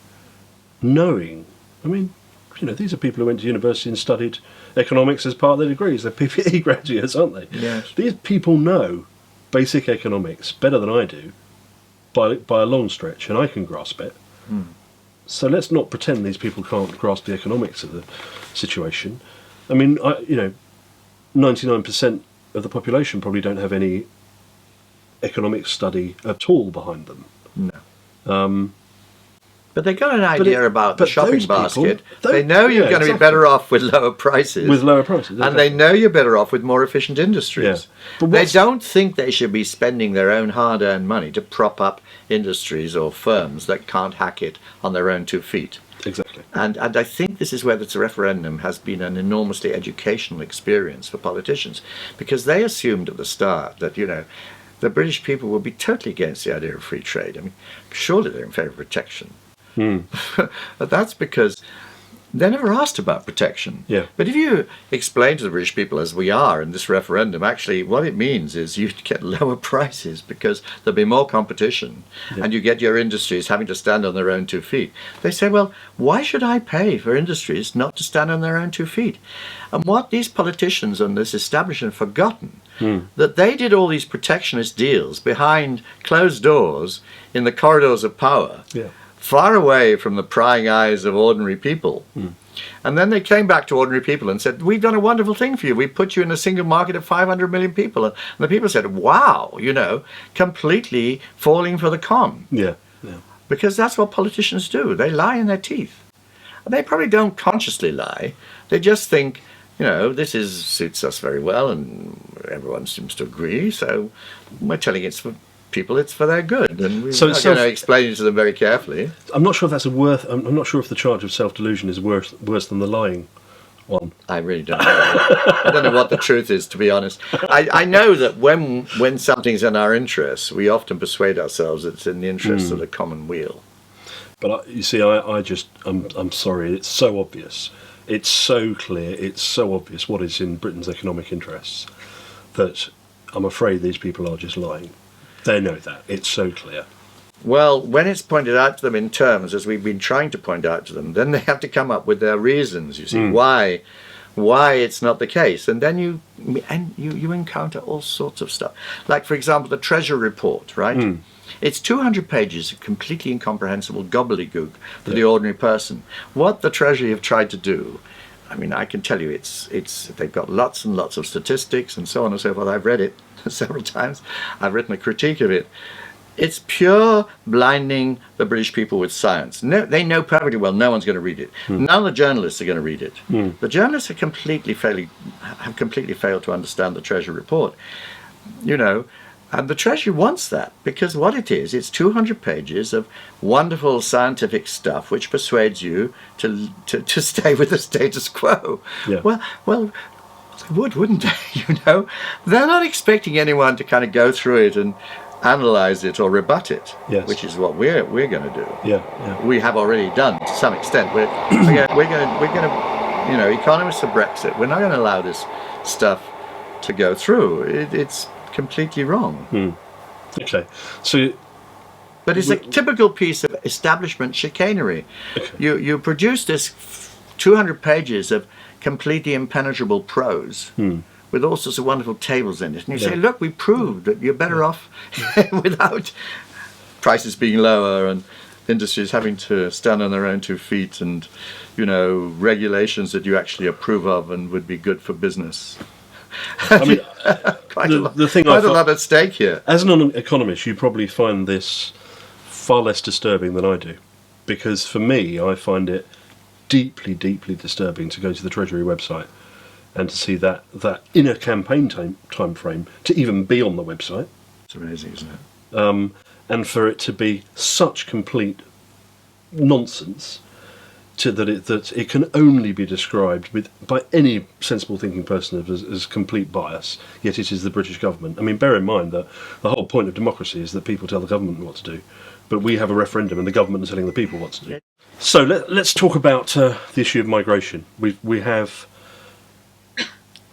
knowing, I mean, you know, these are people who went to university and studied economics as part of their degrees. They're PPE graduates, aren't they? Yes. These people know basic economics better than I do by a long stretch, and I can grasp it. So let's not pretend these people can't grasp the economics of the situation. I mean, 99% of the population probably don't have any economic study at all behind them. No. But they got an idea about the but shopping those people- basket. They know you're going to be exactly. better off with lower prices. With lower prices. And exactly. they know you're better off with more efficient industries. Yeah. But They what's- don't think they should be spending their own hard-earned money to prop up industries or firms that can't hack it on their own 2 feet. Exactly. And I think this is where this referendum has been an enormously educational experience for politicians, because they assumed at the start that, you know, the British people would be totally against the idea of free trade. I mean, surely they're in favour of protection. But that's because they never asked about protection. Yeah. But if you explain to the British people, as we are in this referendum, actually what it means is you get lower prices because there'll be more competition, and you get your industries having to stand on their own 2 feet. They say, well, why should I pay for industries not to stand on their own 2 feet? And what these politicians and this establishment have forgotten, that they did all these protectionist deals behind closed doors in the corridors of power. Yeah. Far away from the prying eyes of ordinary people. And then they came back to ordinary people and said, we've done a wonderful thing for you. We put you in a single market of 500 million people. And the people said, wow, you know, completely falling for the con. Yeah. Yeah. Because that's what politicians do. They lie in their teeth. And they probably don't consciously lie. They just think, you know, suits us very well and everyone seems to agree. So we're telling it's for people, it's for their good, and we're going to explain it to them very carefully. I'm not sure if I'm not sure if the charge of self-delusion is worse than the lying one. I really don't know. I don't know what the truth is, to be honest. I know that when something's in our interests, we often persuade ourselves it's in the interests of the common weal. But you see, I'm sorry. It's so obvious. It's so clear. It's so obvious what is in Britain's economic interests that I'm afraid these people are just lying. They know that. It's so clear. Well, when it's pointed out to them in terms, as we've been trying to point out to them, then they have to come up with their reasons, you see, why it's not the case. And then you encounter all sorts of stuff. Like, for example, the Treasury report, right? It's 200 pages of completely incomprehensible gobbledygook for the ordinary person. What the Treasury have tried to do, I mean, I can tell you, they've got lots and lots of statistics and so on and so forth. I've read it several times. I've written a critique of it. It's pure blinding the British people with science. No, they know perfectly well no one's going to read it. None of the journalists are going to read it. The journalists have completely failed to understand the Treasury report. You know, and the Treasury wants that, because what it is, it's 200 pages of wonderful scientific stuff which persuades you to stay with the status quo. Yeah. Well, they would, wouldn't they? You know, they're not expecting anyone to kind of go through it and analyze it or rebut it, which is what we're going to do. Yeah. We have already done to some extent. We're going to, you know, economists of Brexit. We're not going to allow this stuff to go through. It's completely wrong. Okay. So, but it's a typical piece of establishment chicanery. Okay. You produce this 200 pages of completely impenetrable prose with all sorts of wonderful tables in it. And you say, Yeah. look, we proved that you're better off without prices being lower and industries having to stand on their own 2 feet and, regulations that you actually approve of and would be good for business. I mean, Quite the thing a lot at stake here. as an economist, you probably find this far less disturbing than I do, because for me, I find it deeply, deeply disturbing to go to the Treasury website and to see that in a campaign time frame to even be on the website, It's amazing, isn't it? and for it to be such complete nonsense that it can only be described by any sensible thinking person as complete bias, yet it is the British government. I mean, bear in mind that the whole point of democracy is that people tell the government what to do, but we have a referendum and the government is telling the people what to do. So let's talk about the issue of migration. We have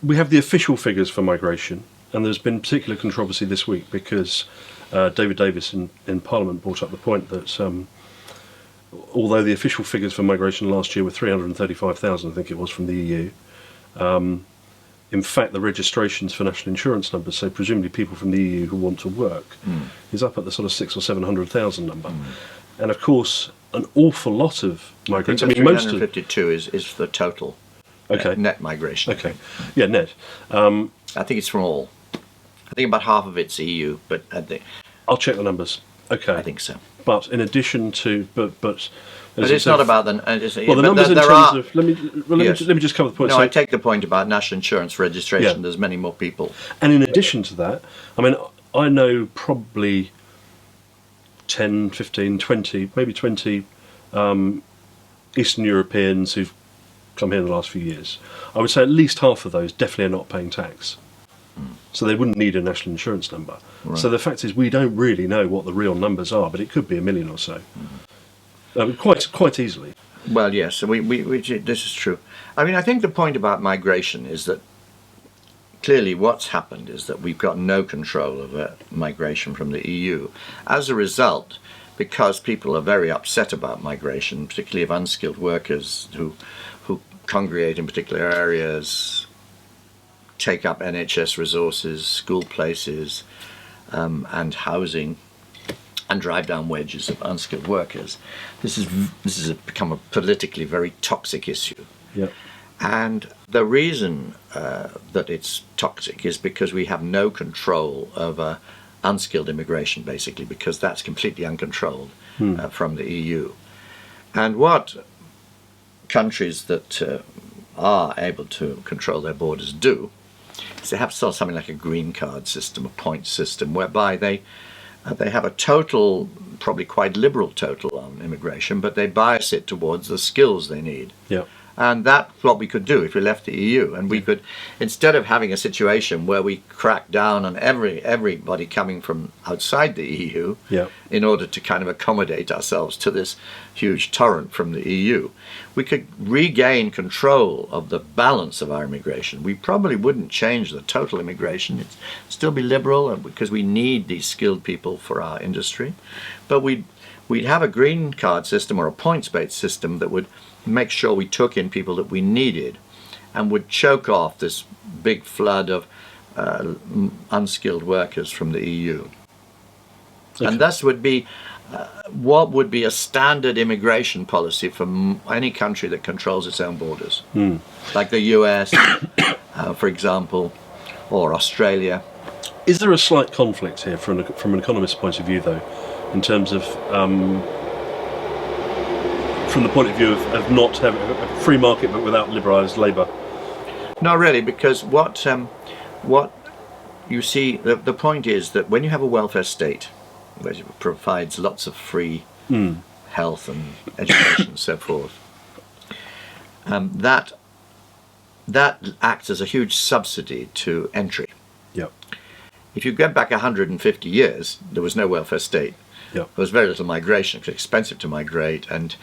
the official figures for migration, and there's been particular controversy this week because David Davis in Parliament brought up the point that although the official figures for migration last year were 335,000, I think it was, from the EU, in fact the registrations for national insurance numbers, so presumably people from the EU who want to work, is up at the sort of 600,000 or 700,000 number. And of course, an awful lot of migrants. I I mean, mean, most of 352 is the total net migration. Okay, yeah, net. I think it's from all. I think about half of it's EU, but I'll check the numbers. Okay, I think so. But in addition to, but But it's not about the. Well, the numbers in terms of let me just cover the point. No, So, I take the point about national insurance registration. Yeah. There's many more people. and in addition to that, I mean, I know probably 10, 15, 20, maybe 20 Eastern Europeans who've come here in the last few years. I would say at least half of those definitely are not paying tax. So they wouldn't need a national insurance number. Right. So the fact is we don't really know what the real numbers are, but it could be 1 million or so. Quite easily. Well, yes, this is true. I mean, I think the point about migration is that clearly what's happened is that we've got no control over migration from the EU. As a result, because people are very upset about migration, particularly of unskilled workers who congregate in particular areas, take up NHS resources, school places, and housing, and drive down wages of unskilled workers. This has become a politically very toxic issue. Yeah. And the reason that it's toxic is because we have no control over unskilled immigration, basically, because that's completely uncontrolled from the EU. And what countries that are able to control their borders do is they have sort of something like a green card system, a point system, whereby they have a total, probably quite liberal total on immigration, but they bias it towards the skills they need. Yeah. And that's what we could do if we left the EU. And we could, instead of having a situation where we crack down on everybody coming from outside the EU in order to kind of accommodate ourselves to this huge torrent from the EU, we could regain control of the balance of our immigration. We probably wouldn't change the total immigration. It'd still be liberal because we need these skilled people for our industry. But we'd have a green card system or a points-based system that would make sure we took in people that we needed and would choke off this big flood of unskilled workers from the EU. Okay. And thus would be what would be a standard immigration policy for any country that controls its own borders, like the US, for example, or Australia. Is there a slight conflict here from an economist's point of view, though, in terms of from the point of view of not having a free market but without liberalised labour? Not really, because what you see, the point is that when you have a welfare state, which provides lots of free health and education and so forth, that acts as a huge subsidy to entry. Yep. If you get back 150 years, there was no welfare state. Yep. There was very little migration. It was expensive to migrate, and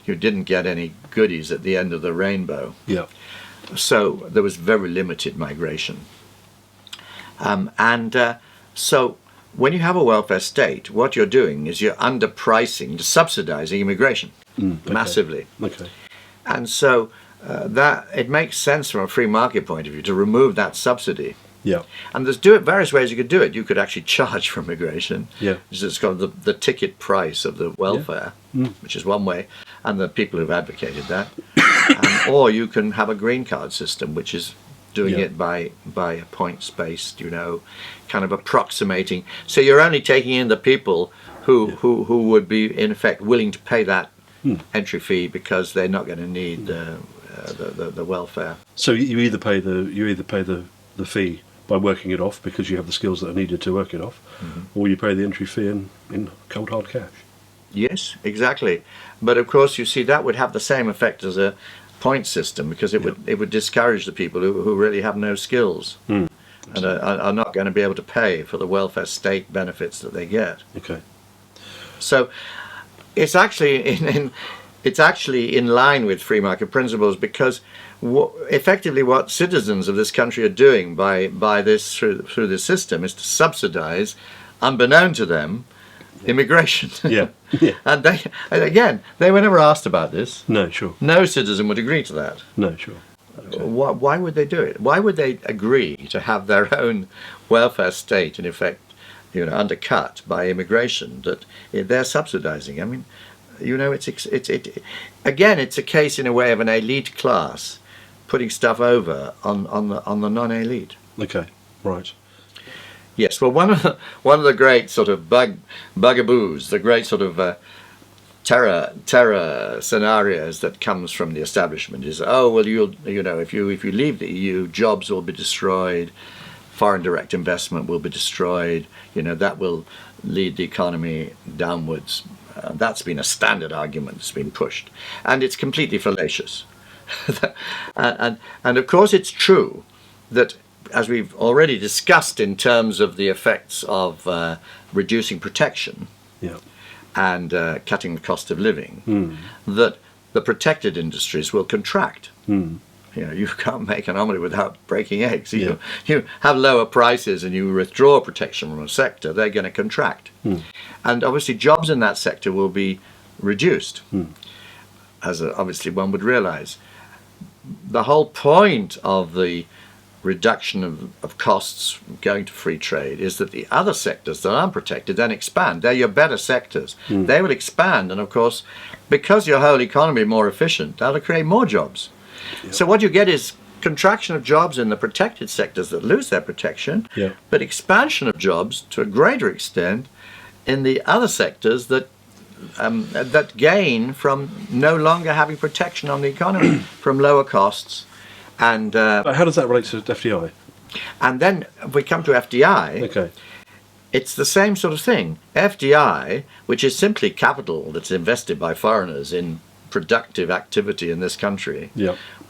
you didn't get any goodies at the end of the rainbow. Yep. So there was very limited migration. So when you have a welfare state, what you're doing is you're underpricing, subsidizing immigration massively. Okay. And so that it makes sense from a free market point of view to remove that subsidy. Yeah. And there's various ways you could do it. You could actually charge for immigration. Yeah. It's called the ticket price of the welfare, which is one way, and the people who've advocated that. Or you can have a green card system, which is doing it by a points-based, kind of approximating. So you're only taking in the people who would be in effect willing to pay that entry fee because they're not going to need the welfare. So you either pay the fee by working it off because you have the skills that are needed to work it off, or you pay the entry fee in cold hard cash. Yes, exactly. But of course, you see, that would have the same effect as a point system, because it would discourage the people who really have no skills and are not going to be able to pay for the welfare state benefits that they get. Okay. So it's actually in line with free market principles, because effectively what citizens of this country are doing by this through this system is to subsidize, unbeknown to them, immigration. Yeah. And they were never asked about this. No, sure. No citizen would agree to that. No, sure. Okay. Why would they do it? Why would they agree to have their own welfare state, in effect, undercut by immigration that they're subsidizing? I mean, it's a case in a way of an elite class putting stuff over on the non-elite. Okay, right. Yes, well, one of the great sort of bugaboos, the great sort of terror scenarios that comes from the establishment is, if you leave the EU, jobs will be destroyed, foreign direct investment will be destroyed. That will lead the economy downwards. That's been a standard argument that's been pushed, and it's completely fallacious. and of course, it's true that, as we've already discussed in terms of the effects of reducing protection and cutting the cost of living, that the protected industries will contract. You can't make an omelette without breaking eggs. You have lower prices and you withdraw protection from a sector, they're going to contract. And obviously jobs in that sector will be reduced, as obviously one would realize. The whole point of the reduction of costs going to free trade is that the other sectors that aren't protected then expand. They're your better sectors. They will expand, and of course, because your whole economy is more efficient, that'll create more jobs. So what you get is contraction of jobs in the protected sectors that lose their protection, but expansion of jobs to a greater extent in the other sectors that gain from no longer having protection on the economy, from lower costs. And But how does that relate to FDI? And then if we come to FDI, Okay. it's the same sort of thing. FDI, which is simply capital that's invested by foreigners in productive activity in this country,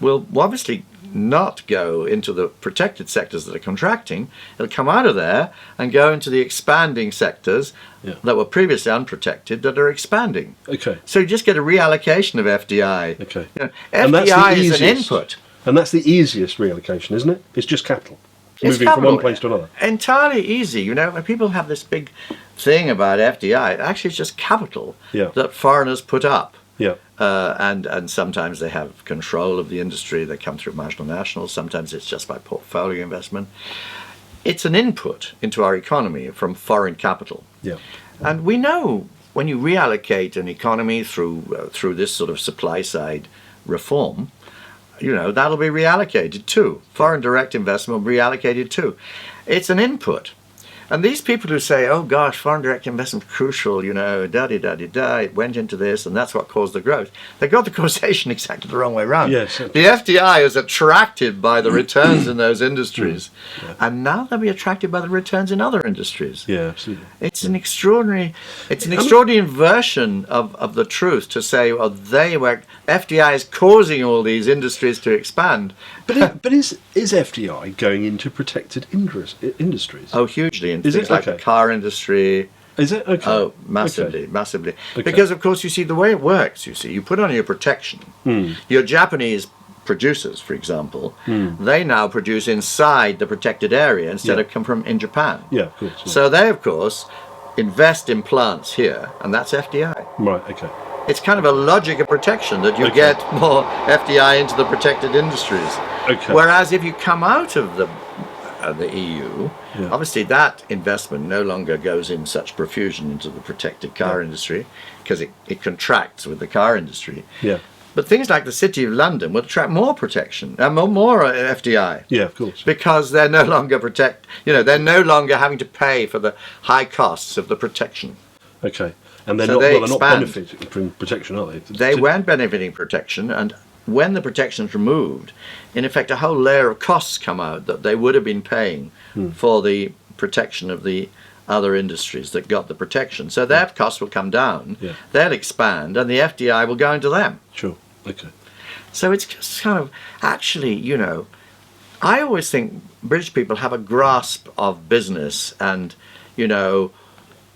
will obviously not go into the protected sectors that are contracting. It'll come out of there and go into the expanding sectors that were previously unprotected that are expanding. Okay. So you just get a reallocation of FDI. Okay. FDI is an input. And that's the easiest reallocation, isn't it? It's just capital. It's moving capital. from one place to another. Entirely easy. When people have this big thing about FDI, actually it's just capital that foreigners put up. And sometimes they have control of the industry. They come through marginal nationals. Sometimes it's just by portfolio investment. It's an input into our economy from foreign capital. And we know when you reallocate an economy through this sort of supply side reform, that'll be reallocated too. Foreign direct investment will be reallocated too. It's an input. And these people who say, oh gosh, foreign direct investment is crucial, it went into this and that's what caused the growth. They got the causation exactly the wrong way around. Yes. The FDI is attracted by the returns in those industries. And now they'll be attracted by the returns in other industries. Yeah, absolutely. It's an extraordinary inversion of the truth to say, well, FDI is causing all these industries to expand. But is FDI going into protected industries? Oh, hugely. In Is things it? like Okay. the car industry. Is it? Okay. Oh, massively. Okay. Because, of course, you see, the way it works, you put on your protection. Your Japanese producers, for example, they now produce inside the protected area instead of come from in Japan. Yeah, of course. So they, of course, invest in plants here, and that's FDI. Right, okay. it's kind of a logic of protection that you Okay. get more FDI into the protected industries. Okay. Whereas if you come out of the EU, Yeah. obviously that investment no longer goes in such profusion into the protected car industry because it contracts with the car industry. Yeah. But things like the City of London will attract more protection, more FDI. Yeah, of course. Because they're no longer they're no longer having to pay for the high costs of the protection. Okay. And they're So not they well, they're not expand. benefiting from protection, are they? They weren't benefiting protection, and when the protection's removed, in effect, a whole layer of costs come out that they would have been paying for the protection of the other industries that got the protection. So their costs will come down, Yeah. they'll expand, and the FDI will go into them. Sure. Okay. So it's just kind of, actually, I always think British people have a grasp of business and,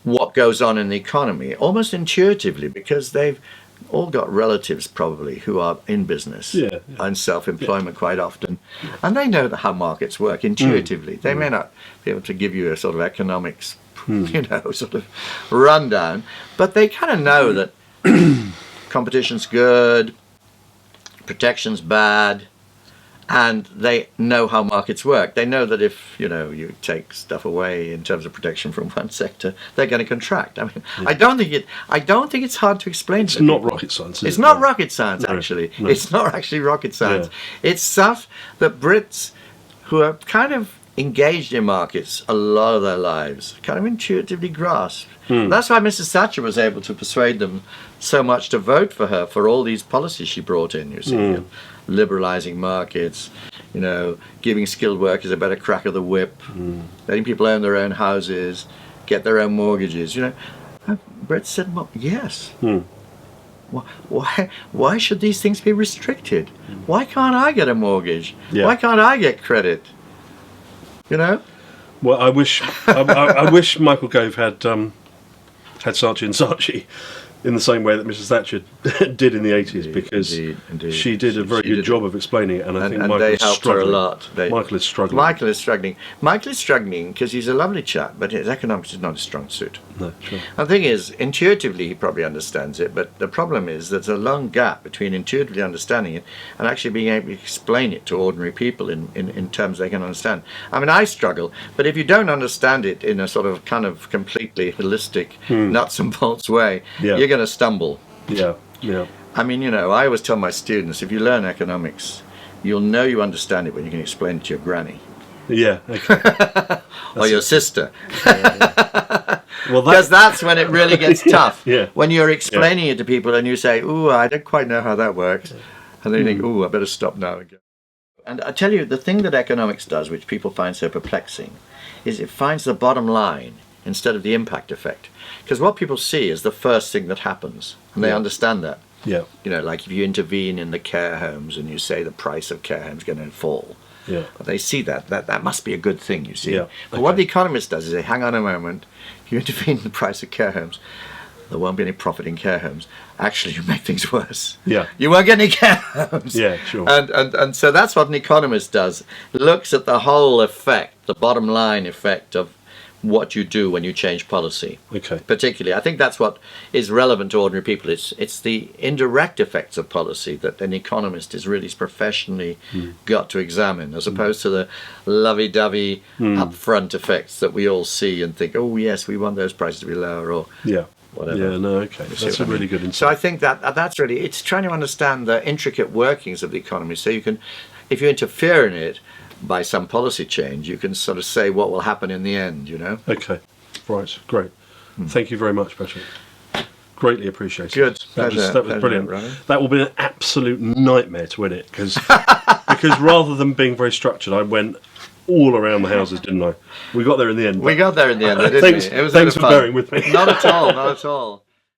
what goes on in the economy almost intuitively, because they've all got relatives probably who are in business Yeah. and self-employment quite often, and they know how markets work intuitively. They may not be able to give you a sort of economics sort of rundown, but they kind of know that competition's good, protection's bad, and they know how markets work. They know that if you take stuff away in terms of protection from one sector, they're going to contract. I mean, I don't think it's hard to explain. It's not rocket science. It's not rocket science, actually. No. It's not actually rocket science. It's stuff that Brits who are kind of engaged in markets a lot of their lives kind of intuitively grasp. That's why Mrs. Thatcher was able to persuade them so much to vote for her for all these policies she brought in, you see. Liberalising markets, giving skilled workers a better crack of the whip, letting people own their own houses, get their own mortgages. Brett said, well, yes. Why should these things be restricted? Why can't I get a mortgage? Yeah. Why can't I get credit? Well, I wish I wish Michael Gove had Saatchi and Saatchi in the same way that Mrs. Thatcher did in the 80s, because Indeed. she did a very good job of explaining it, and I think Michael they is helped her a struggling. lot. Michael is struggling. Michael is struggling because he's a lovely chap, but his economics is not his strong suit. No, sure. And the thing is, intuitively he probably understands it, but the problem is there's a long gap between intuitively understanding it and actually being able to explain it to ordinary people in terms they can understand. I mean, I struggle, but if you don't understand it in a sort of kind of completely holistic, nuts and bolts way, you're going to stumble. Yeah. I mean, I always tell my students, if you learn economics, you'll know you understand it when you can explain it to your granny. Yeah. Okay. Or your sister. Well, Because that's when it really gets tough. Yeah. When you're explaining it to people and you say, ooh, I don't quite know how that works. And then you think, ooh, I better stop now and go. And I tell you, the thing that economics does, which people find so perplexing, is it finds the bottom line instead of the impact effect. Because what people see is the first thing that happens, and they understand that. Yeah. Like if you intervene in the care homes and you say the price of care homes is going to fall, Yeah. but they see that must be a good thing, you see. Yeah, But what okay. the economist does is say, hang on a moment, if you intervene in the price of care homes, there won't be any profit in care homes. Actually, you make things worse. Yeah. You won't get any care homes. Yeah, sure. And so that's what an economist does. Looks at the whole effect, the bottom line effect of what you do when you change policy. Okay. Particularly, I think that's what is relevant to ordinary people. It's the indirect effects of policy that an economist is really professionally got to examine, as opposed to the lovey-dovey upfront effects that we all see and think, oh yes, we want those prices to be lower, or Yeah. whatever. Yeah. No. Okay. See That's what a I really mean? good insight. So I think that's really, it's trying to understand the intricate workings of the economy, so you can, if you interfere in it by some policy change, you can sort of say what will happen in the end, Okay. Right. Great. Thank you very much, Patrick. Greatly appreciated. Good. That was Pleasure, brilliant. Ryan. That will be an absolute nightmare to edit, because rather than being very structured, I went all around the houses, didn't I? We got there in the end. We got there in the end, didn't Thanks- we? It was thanks a bit for of fun. bearing with me. Not at all, not at all.